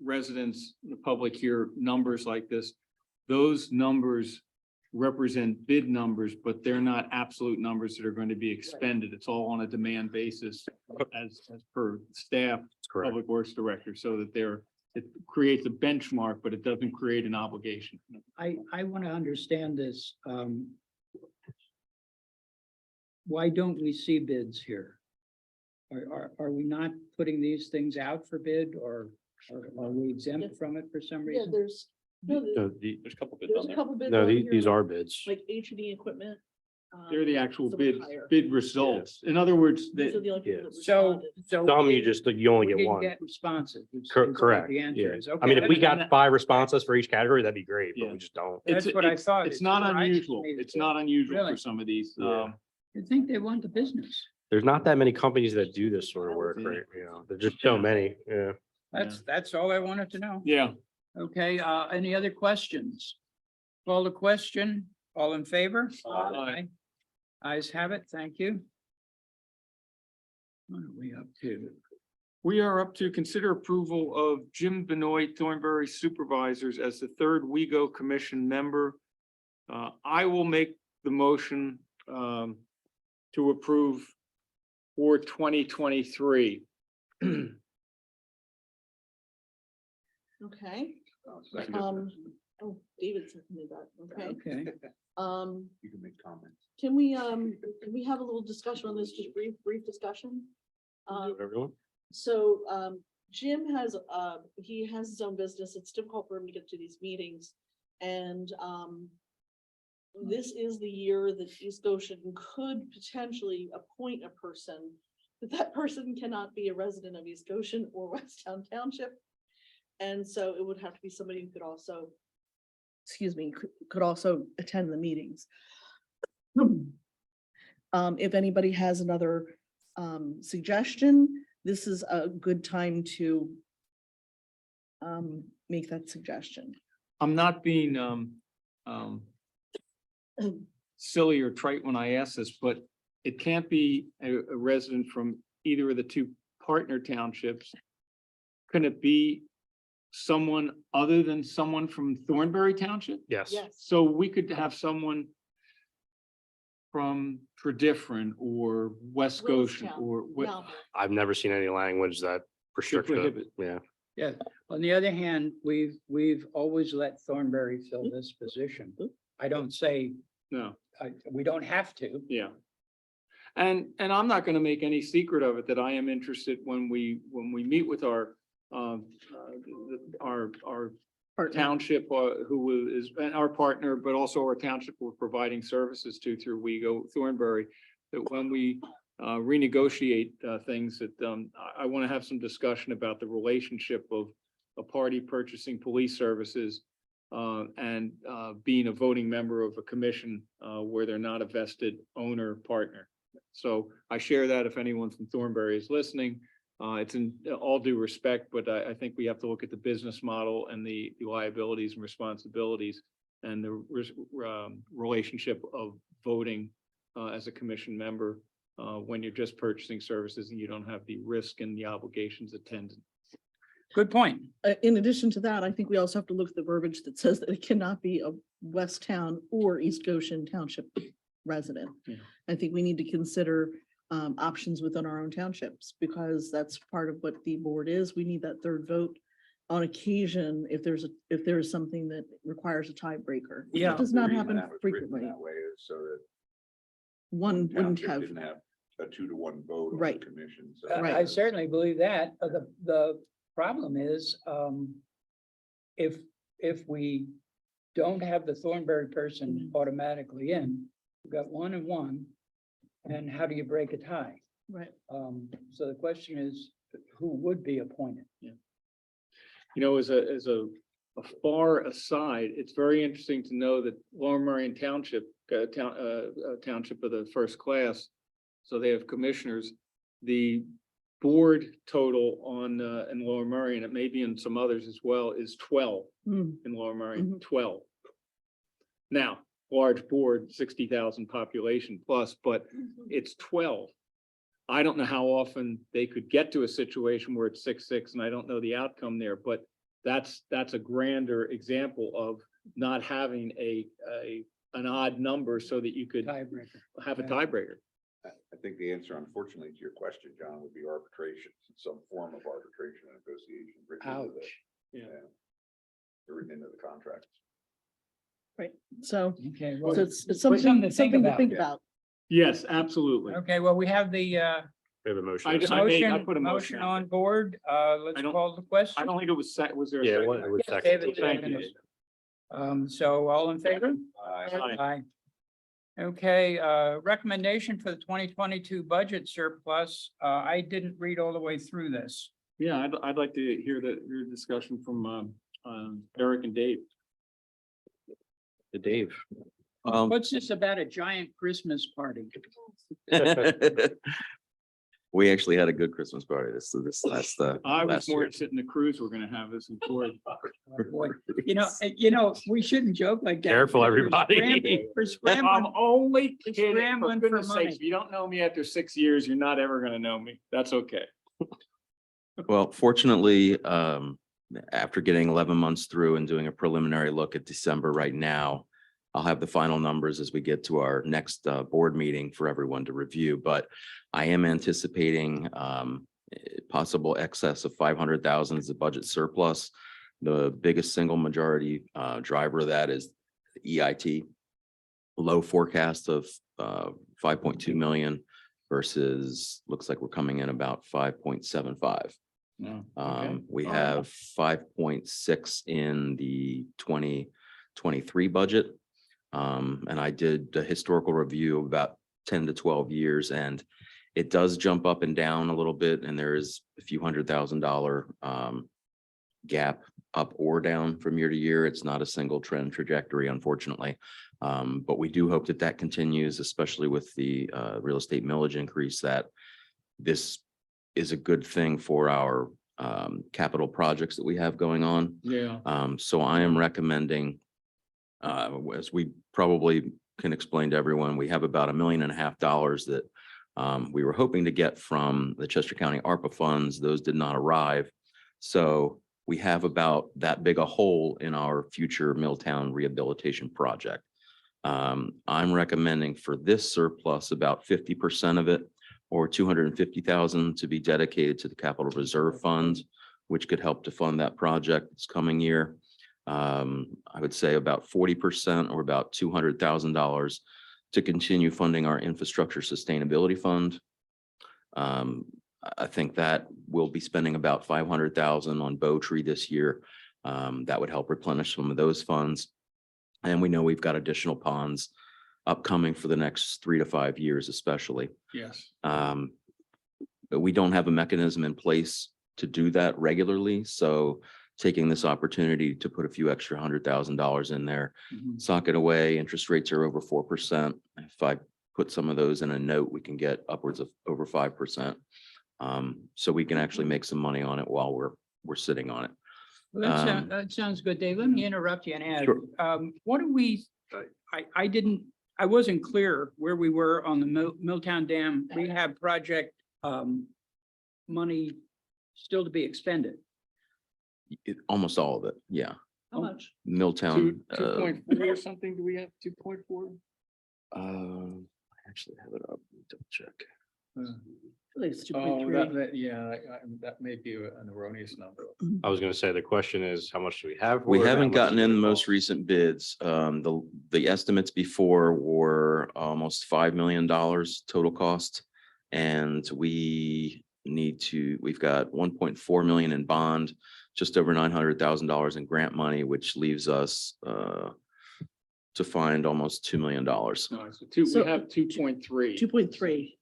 residents, the public hear numbers like this, those numbers represent bid numbers, but they're not absolute numbers that are going to be expended. It's all on a demand basis as per staff, Correct. public works director, so that it creates a benchmark, but it doesn't create an obligation. I want to understand this. Why don't we see bids here? Are we not putting these things out for bid, or are we exempt from it for some Yeah, reason? there's No, the- There's a couple bids there's on a there. couple bids. no, on here, these are bids. like H&E equipment. They're the actual some bid higher. results. In other words, These are that the only people yeah. that So, responded. so. You only we get didn't one. Get responsive. is Correct, The answer yeah. is, I okay. mean, if we that's- got 5 responses for each category, that'd be great, but Yeah. we just don't. That's what I thought. It's It not surprises unusual. me that It's they- not unusual Really? for some of these. Yeah. You'd think they want the business. There's not that many companies that do this sort of work, Yeah. right? You know, there's just so many, yeah. That's all I wanted to know. Yeah, Okay, any other questions? Call the question, all in favor? Aye. Ayes have it, thank you. What are we up to? we are up to consider approval of Jim Benoit Thornbury supervisors as the third WeGo Commission member. I will make the motion to approve for 2023. Okay. Oh, David sent me that. Okay. Okay, You can make comments. Can we have a little discussion on this, just brief discussion? Everyone? So, Jim has, he has his own business. It's difficult for him to get to these meetings. And, this is the year that East Goshen could potentially appoint a person, but that person cannot be a resident of East Goshen or Westtown Township. And so it would have to be somebody who could also, excuse me, could also attend the meetings. If anybody has another suggestion, this is a good time to make that suggestion. I'm not being silly or trite when I ask this, but it can't be a resident from either of the two partner townships. Can it be someone other than someone from Thornbury Township? Yes. Yes. So we could have someone from Tredyffrin or West Goshen Willstown, or what. Malvern. I've never seen any language that restricts it. prohibit. Yeah. yeah. On the other hand, we've always let Thornbury fill this position. I don't say, No, we don't have to. yeah. And I'm not gonna make any secret of it that I am interested when we meet with our Partner. township, who is and our partner, but also our township we're providing services to through WeGo Thornbury, that when we renegotiate things, that I want to have some discussion about the relationship of a party purchasing police services and being a voting member of a commission where they're not a vested owner partner. So I share that if anyone from Thornbury is listening. It's in all due respect, but I think we have to look at the business model and the liabilities and responsibilities and the relationship of voting as a commission member when you're just purchasing services and you don't have the risk and the obligations attendant. Good point. In addition to that, I think we also have to look at the verbiage that says that it cannot be a Westtown or East Goshen Township resident. Yeah. I think we need to consider options within our own townships, because that's part of what the board is. We need that third vote on occasion if there is something that requires a tiebreaker. Yeah. It does not The reason happen that was written frequently. That way is so that One wouldn't township have, didn't have a 2-to-1 vote on the Right. commission. So I certainly believe that. The problem is, if we don't have the Thornbury person automatically in, we've got 1 and 1, and how do you break a tie? right. So the question is, who would be appointed? You know, as a far aside, it's very interesting to know that Lower Merion Township, township of the first class, so they have commissioners. The board total on, in Lower Merion, it may be in some others as well, is 12 Mm, in Lower Merion, Mhm. 12. Now, large board, 60,000 population plus, but it's 12. I don't know how often they could get to a situation where it's 6-6, and I don't know the outcome there, but that's a grander example of not having an odd number so that you could Tiebreaker. have a Yeah. tiebreaker. I think the answer, unfortunately, to your question, John, would be arbitration, some form of arbitration and negotiation. written into the- Ouch. Yeah. Written into the contract. So, Okay, so well, it's something something something to to think think Yeah. about. Yes, absolutely. okay, well, we have the We have a motion. I put a motion motion out on board. Let's I don't- call the question. I don't think it was set, was there? a Yeah, second? it was Yes, second. David Thank you. seconded. So all in favor? Aye. Aye. Okay, recommendation for the 2022 budget surplus. I didn't read all the way through this. Yeah, I'd like to hear your discussion from Eric and Dave. Dave. What's this about a giant Christmas party? We actually had a good Christmas party. That's the I was last more year. interested in the cruise we're gonna have this important. Boy, we shouldn't joke like that. Careful, We're everybody. scrambling- We're I'm scrambling. only We're kidding, for scrambling for goodness sakes, money. if you don't know me after 6 years, you're not ever gonna know me. That's okay. Well, fortunately, after getting 11 months through and doing a preliminary look at December right now, I'll have the final numbers as we get to our next board meeting for everyone to review, but I am anticipating possible excess of 500,000 as a budget surplus. The biggest single majority driver of that is EIT. Low forecast of 5.2 million versus looks like we're coming in about 5.75. We have 5.6 in the 2023 budget. And I did a historical review of about 10 to 12 years, and it does jump up and down a little bit, and there is a few $100,000 gap up or down from year to year. It's not a single trend trajectory, unfortunately. But we do hope that that continues, especially with the real estate millage increase, that this is a good thing for our capital projects that we have going on. Yeah. So I am recommending, as we probably can explain to everyone, we have about $1.5 million that we were hoping to get from the Chester County ARPA funds. Those did not arrive. So we have about that big a hole in our future Milltown rehabilitation project. I'm recommending for this surplus, about 50% of it, or 250,000, to be dedicated to the capital reserve fund, which could help to fund that project this coming year. I would say about 40%, or about $200,000, to continue funding our infrastructure sustainability fund. I think that we'll be spending about 500,000 on Bow Tree this year. That would help replenish some of those funds. And we know we've got additional ponds upcoming for the next 3 to 5 years, especially. Yes. But we don't have a mechanism in place to do that regularly. So taking this opportunity to put a few extra $100,000 in there, Mhm. sock it away. Interest rates are over 4%. If I put some of those in a note, we can get upwards of over 5%. So we can actually make some money on it while we're sitting on it. Well, that sounds good, Dave. Let me interrupt you and add, Sure. what do we, I wasn't clear where we were on the Milltown Dam rehab project, money still to be expended. Almost all of it, yeah. How much? Milltown. 2.4 or something? Do we have 2.4? I actually have it up. Let me double check. Like it's Oh, 2.3. yeah, that may be an erroneous number. I was gonna say, the question is, how much do we have? We for it? How haven't much gotten does in it the most cost? recent bids. The estimates before were almost $5 million total cost. And we've got 1.4 million in bond, just over $900,000 in grant money, which leaves us to find almost $2 million. No, we So- have 2.3. 2.3.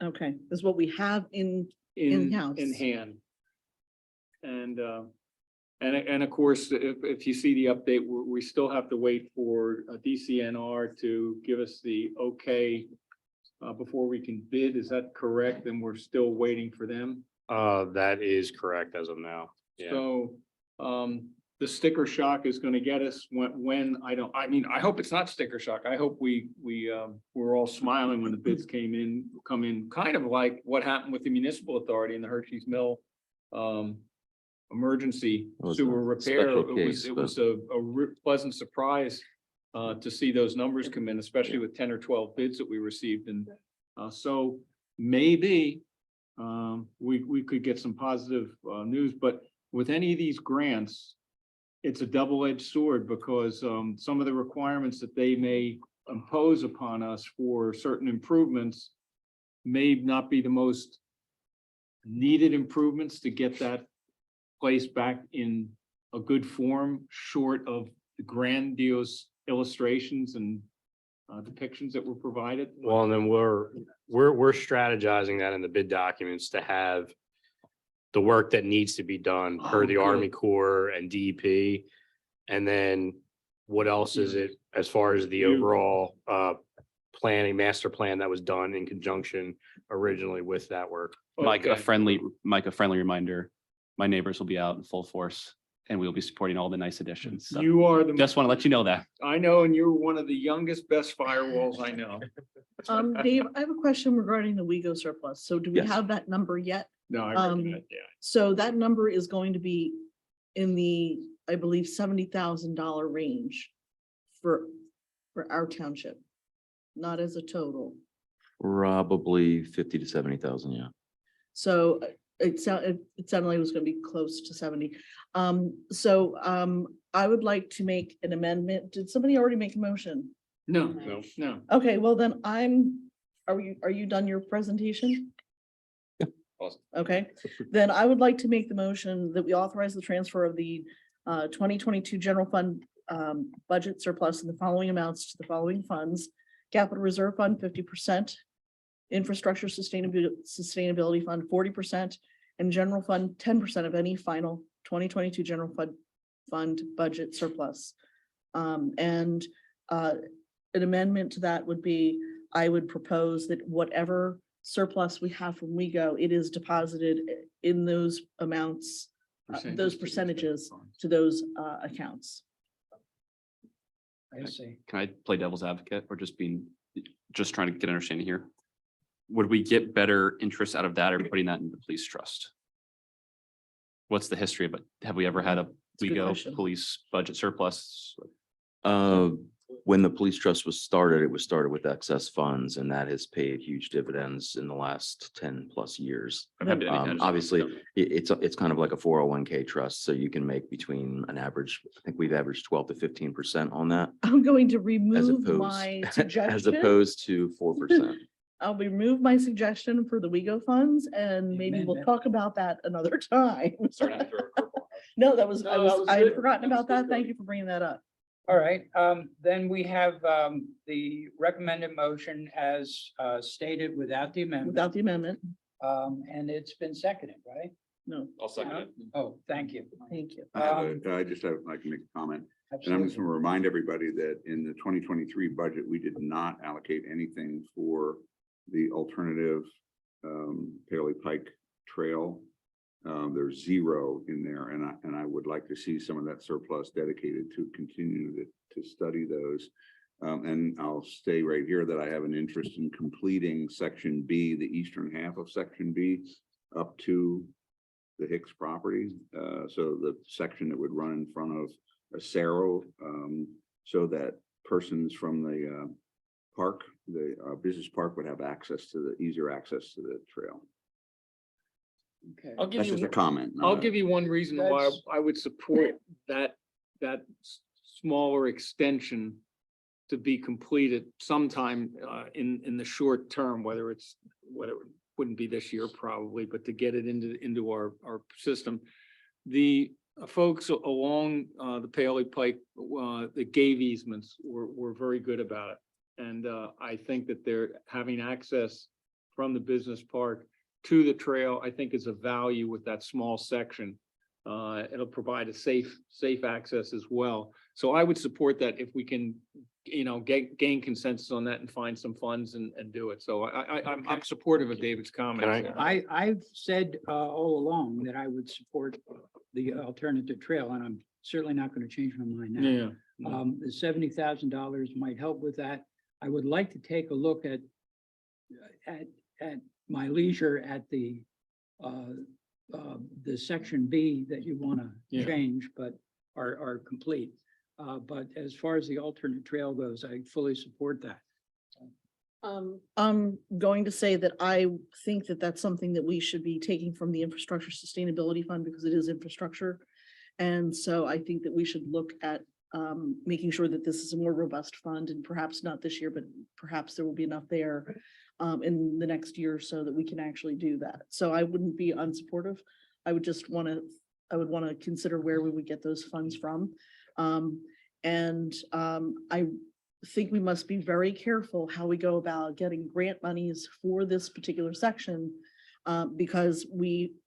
Okay, is what we have in, in-house. In hand. And of course, if you see the update, we still have to wait for a DCNR to give us the okay before we can bid. Is that correct? And we're still waiting for them. That is correct as of now. Yeah. So the sticker shock is going to get us when I hope it's not sticker shock. I hope we're all smiling when the bids come in kind of like what happened with the municipal authority and the Hershey's Mill emergency Was a sewer repair. special case, It was a pleasant surprise to see those numbers come in, especially with 10 or 12 bids that we received. And so maybe we could get some positive news, but with any of these grants, it's a double-edged sword because some of the requirements that they may impose upon us for certain improvements may not be the most needed improvements to get that place back in a good form, short of the grandiose illustrations and depictions that were provided. Well, and then we're strategizing that in the bid documents to have the work that needs to be done per Oh, the good. Army Corps and DEP. And then what else is it as far as the Beautiful. overall planning, master plan that was done in conjunction originally with that work? Mike, a Okay. friendly reminder, my neighbors will be out in full force and we will be supporting all the nice additions. So You are the, just want to let you know that. I know, and you're one of the youngest, best firewalls I know. Dave, I have a question regarding the WeGo surplus. So do we Yes. have that number yet? No, I Um, recognize, yeah. So that number is going to be in the, I believe, $70,000 range for our township, not as a total. Probably 50 to 70,000, yeah. So it sounded like it was gonna be close to 70. I would like to make an amendment. Did somebody already make a motion? No, No. no. Okay, well then are you done your presentation? Yeah. Awesome. Okay, then I would like to make the motion that we authorize the transfer of the 2022 general fund budget surplus in the following amounts to the following funds. Capital Reserve Fund, 50%. Infrastructure Sustainability Fund, 40%, and General Fund, 10% of any final 2022 general fund budget surplus. An amendment to that would be, I would propose that whatever surplus we have from WeGo, it is deposited in those amounts, those percentages to those accounts. I see. Can I play devil's advocate or just trying to get an understanding here? Would we get better interest out of that or putting that in the police trust? What's the history of it? Have we ever had a a good question. police budget surplus? When the police trust was started, it was started with excess funds, and that has paid huge dividends in the last 10+ years. I'm happy to- I just- Obviously, it's kind of like a 401k trust, so you can make between an average, I think we've averaged 12 to 15% on that. I'm going to As remove opposed, my as suggestion. opposed to 4%. I'll remove my suggestion for the WeGo funds and maybe we'll Amendment. talk about that another time. Sorry to throw a curveball. No, that was, No, that was I had good. forgotten That was about that. good, Thank Cody. you for bringing that up. All right, then we have the recommended motion as stated without the amendment. Without the amendment. And it's been seconded, right? No, I'll second it. Oh, thank you. thank you. I can make a comment. And I'm just Absolutely. going to remind everybody that in the 2023 budget, we did not allocate anything for the alternative Paley Pike Trail. There's zero in there, and I would like to see some of that surplus dedicated to continue to study those. And I'll stay right here that I have an interest in completing Section B, the eastern half of Section B, up to the Hicks property. So the section that would run in front of Acero, so that persons from the park business park would have easier access to the trail. Okay. I'll give That's you, just a comment. I'll not a- give you one reason why That's- I would support that smaller extension to be completed sometime in the short term, whether it wouldn't be this year probably, but to get it into our system. The folks along the Paoli Pike that gave easements were very good about it. And I think that they're having access from the business park to the trail, I think is a value with that small section. It'll provide a safe access as well. So I would support that if we can, gain consensus on that and find some funds and do it. So I'm supportive of David's comments. I've said all along that I would support the alternative trail, and I'm certainly not going to change my mind now. Yeah. The $70,000 might help with that. I would like to take a look at my leisure at the section B that you want to Yeah. change, but are complete. But as far as the alternate trail goes, I fully support that. I'm going to say that I think that that's something that we should be taking from the Infrastructure Sustainability Fund because it is infrastructure. And so I think that we should look at making sure that this is a more robust fund, and perhaps not this year, but perhaps there will be enough there in the next year or so that we can actually do that. So I wouldn't be unsupportive. I would just want to consider where we would get those funds from. I think we must be very careful how we go about getting grant monies for this particular section. Because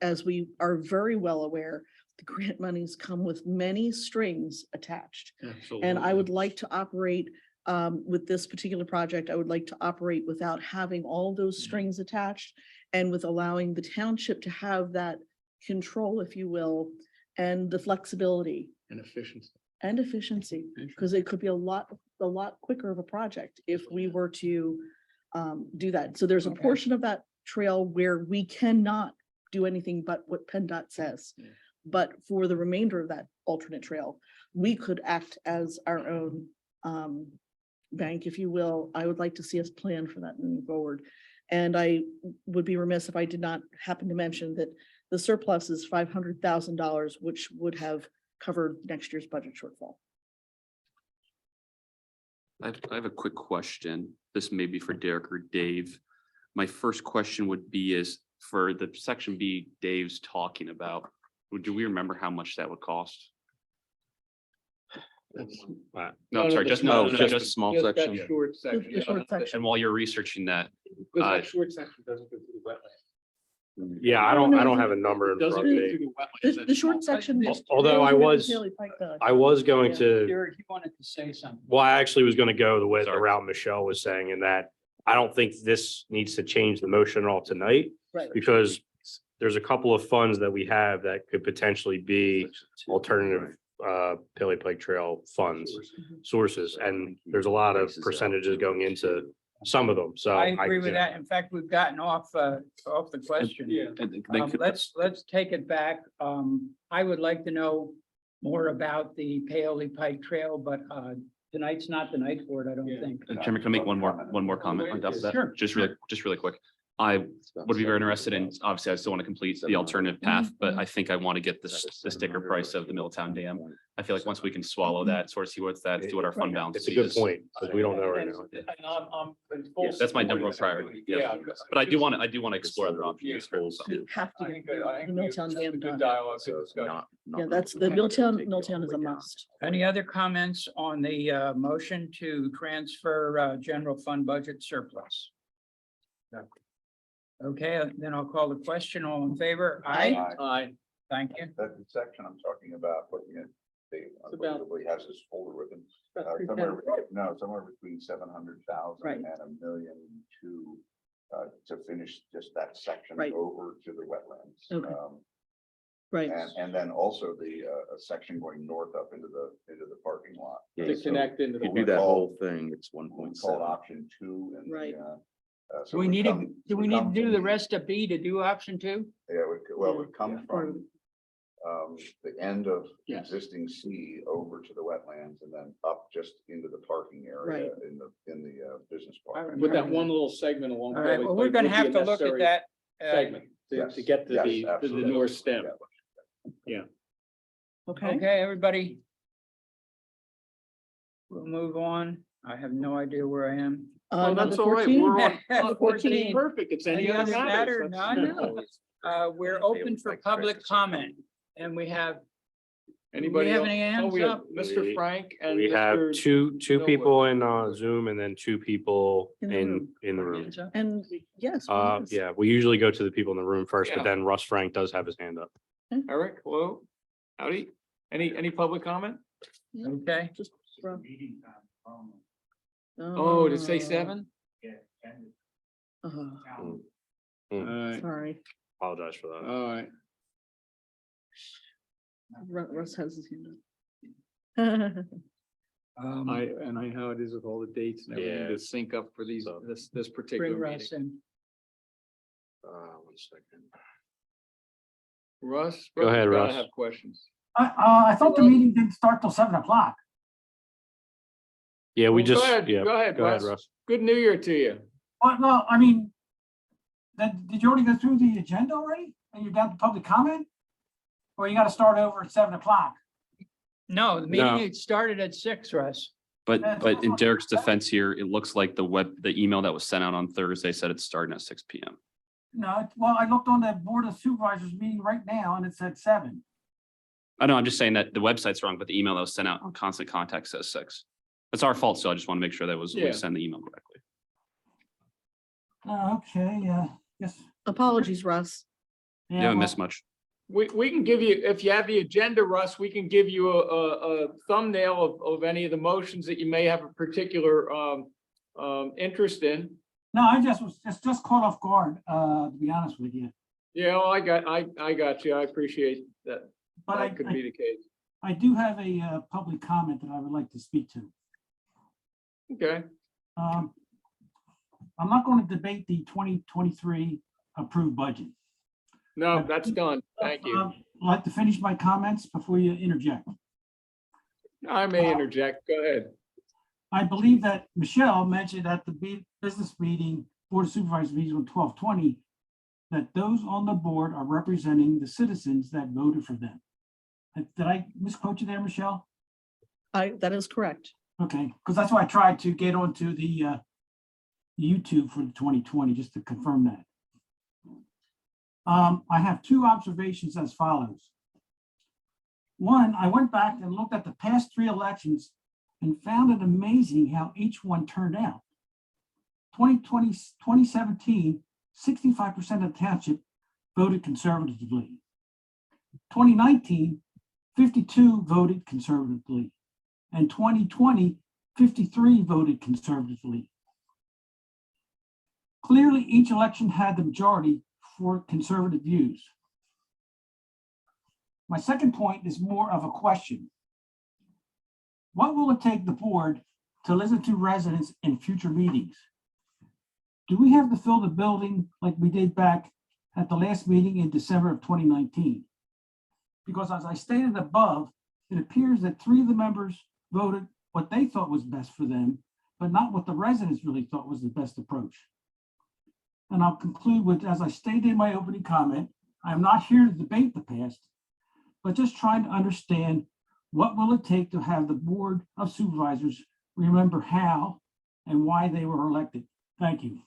as we are very well aware, the grant monies come with many strings attached. And I would like to operate with this particular project, I would like to operate without having all those strings attached and with allowing the township to have that control, if you will, and the flexibility And efficiency. and efficiency, because it could be a lot quicker of a project if we were to do that. So there's a Okay. portion of that trail where we cannot do anything but what PennDOT says. Yeah. But for the remainder of that alternate trail, we could act as our own bank, if you will. I would like to see us plan for that moving forward. And I would be remiss if I did not happen to mention that the surplus is $500,000, which would have covered next year's budget shortfall. I have a quick question. This may be for Derek or Dave. My first question would be is for the section B Dave's talking about, do we remember how much that would cost? No, I'm sorry, just Just a small Just that section. short section. The short section. And while you're reaching that, Because that short section doesn't go through the wetland. Yeah, I don't have a number in Doesn't front go of me. through the wetlands. The short section. Although I was going Yeah, to, Derek, you wanted to say something. well, I actually was going to go the way the Sorry. route Michelle was saying, in that I don't think this needs to change the motion at all tonight, Right. because there's a couple of funds that we have that could potentially be alternative Paoli Pike Trail funds sources, and there's a lot of percentages going into some of them, so. I agree with you know, that. In fact, we've gotten off the question. Yeah. Let's take it back. I would like to know more about the Paoli Pike Trail, but tonight's not the night for it, I don't Yeah. think. Chairman, can I make one more comment on top of that? Sure. Just really quick. I would be very interested in, obviously, I still want to complete the alternative path, but I think I want to get the sticker price of the Middletown Dam. I feel like once we can swallow that, sort of see what's that, see what our fund balance It's a good is. point, because we don't know right now. That's my number one priority. Yeah. But I do want to explore other options. We have to get the Middletown Dam done. Dialogue, good discussion. Yeah, that's the Middletown is a must. Any other comments on the motion to transfer general fund budget surplus? Okay, then I'll call the question. All in favor? Aye. Aye. Thank you. That section I'm talking about, looking at, Dave about- unbelievably has this folder with him. About Somewhere between 700,000 Right. and $1 million to finish just that section Right. over to the wetlands. Okay. Right. And then also the a section going north up into the parking lot. To connect into If the. you do that whole thing, it's 1.7. Called option 2 and. Right. Do we need to, do the rest of B to do option two? Yeah, it would come from the end of Yes. existing C over to the wetlands and then up just into the parking area in the business park. With that one little segment along. All right, Kelly well, we're Pike gonna would be have a to look at necessary that. Segment to Yes, get to yes, the absolutely. north stem. Yeah. Okay. Okay, everybody. We'll move on. I have no idea where I am. Well, that's Number all right. 14. We're on. Number 14. Perfect. It's any Any other other matter. matter? None? We're open for public comment and we have, Anybody? have else? any Oh, hands we have up? Mr. Frank and. We have Mr. two Millwood. people in Zoom and then two people In the in room. in the room. Hands up? And yes. yes. Yeah, we usually go to the people in the room first, Yeah. but then Russ Frank does have his hand up. Eric, hello? Howdy? Any public comment? Okay. Just throw- Oh, to say 7? Uh, All right, Sorry, Apologize for that. all right. Russ has his hand up. I know how it is with all the dates and everything Yeah. to sync up for these, So- this particular Bring meeting. Russ in. 1 second. Russ? Go ahead, you gotta Russ. Have questions. I thought the meeting didn't start till 7 o'clock. Yeah, we Well, go just, ahead, yeah, Go ahead, go ahead, Russ. Russ. Good New Year to you. Well, no, I mean, then, did you already go through the agenda already? And you're down to public comment? Or you gotta start over at 7 o'clock? No, the No. meeting started at 6, Russ. But in Derek's defense here, it looks like the email that was sent out on Thursday said it's starting at 6 PM. No, well, I looked on the Board of Supervisors meeting right now and it said 7. I know, I'm just saying that the website's wrong, but the email that was sent out on Constant Contact says 6. It's our fault, so I just want to make sure that was, Yeah. we send the email correctly. Okay, yes. Apologies, Russ. You haven't missed much. We can give you, if you have the agenda, Russ, we can give you a thumbnail of any of the motions that you may have a particular interest in. No, I was just caught off guard, to be honest with you. Yeah, well, I got you. I appreciate that. But That could be the case. I do have a public comment that I would like to speak to. Okay, I'm not going to debate the 2023 approved budget. no, that's done. Thank you. I'd like to finish my comments before you interject. I may interject. Go ahead. I believe that Michelle mentioned at the business meeting, Board of Supervisors meeting on 12/20, that those on the board are representing the citizens that voted for them. Did I misquote you there, Michelle? That is correct. Okay, because that's why I tried to get onto the YouTube for the 2020, just to confirm that. I have two observations as follows. One, I went back and looked at the past 3 elections and found it amazing how each one turned out. 2017, 65% of the township voted conservatively. 2019, 52 voted conservatively. And 2020, 53 voted conservatively. Clearly, each election had the majority for conservative views. My second point is more of a question. What will it take the board to listen to residents in future meetings? Do we have to fill the building like we did back at the last meeting in December of 2019? Because as I stated above, it appears that 3 of the members voted what they thought was best for them, but not what the residents really thought was the best approach. And I'll conclude with, as I stated in my opening comment, I'm not here to debate the past, but just trying to understand what will it take to have the Board of Supervisors remember how and why they were elected. Thank you.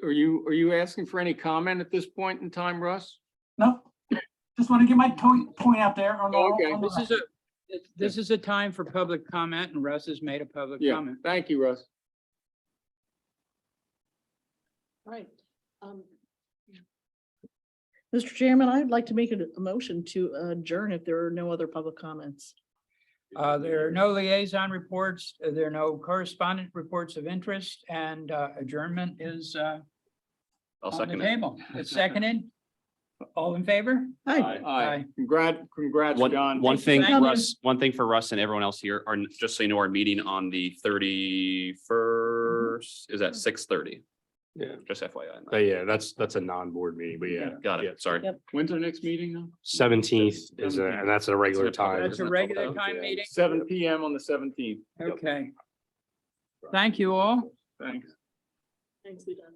Are you asking for any comment at this point in time, Russ? Nope. Just want to get my point out there. Okay. This is a time for public comment and Russ has made a public Yeah, comment. thank you, Russ. Right. Mr. Chairman, I'd like to make a motion to adjourn if there are no other public comments. There are no liaison reports. There are no correspondent reports of interest and adjournment is I'll on the second it. table. It's seconded. All in favor? Hi. Aye. Congrats, One John. thing, Thank you. Russ, one thing for Russ and everyone else here, are just so you know, our meeting on the 31st is at 6:30. Yeah, Just FYI. but yeah, that's a non-board meeting, but yeah. Got it. Sorry. Yep. When's our next meeting now? 17th is and that's a regular time. That's a regular time meeting? 7 p.m. on the 17th. Okay. Thank you all. Thanks. Thanks, we done.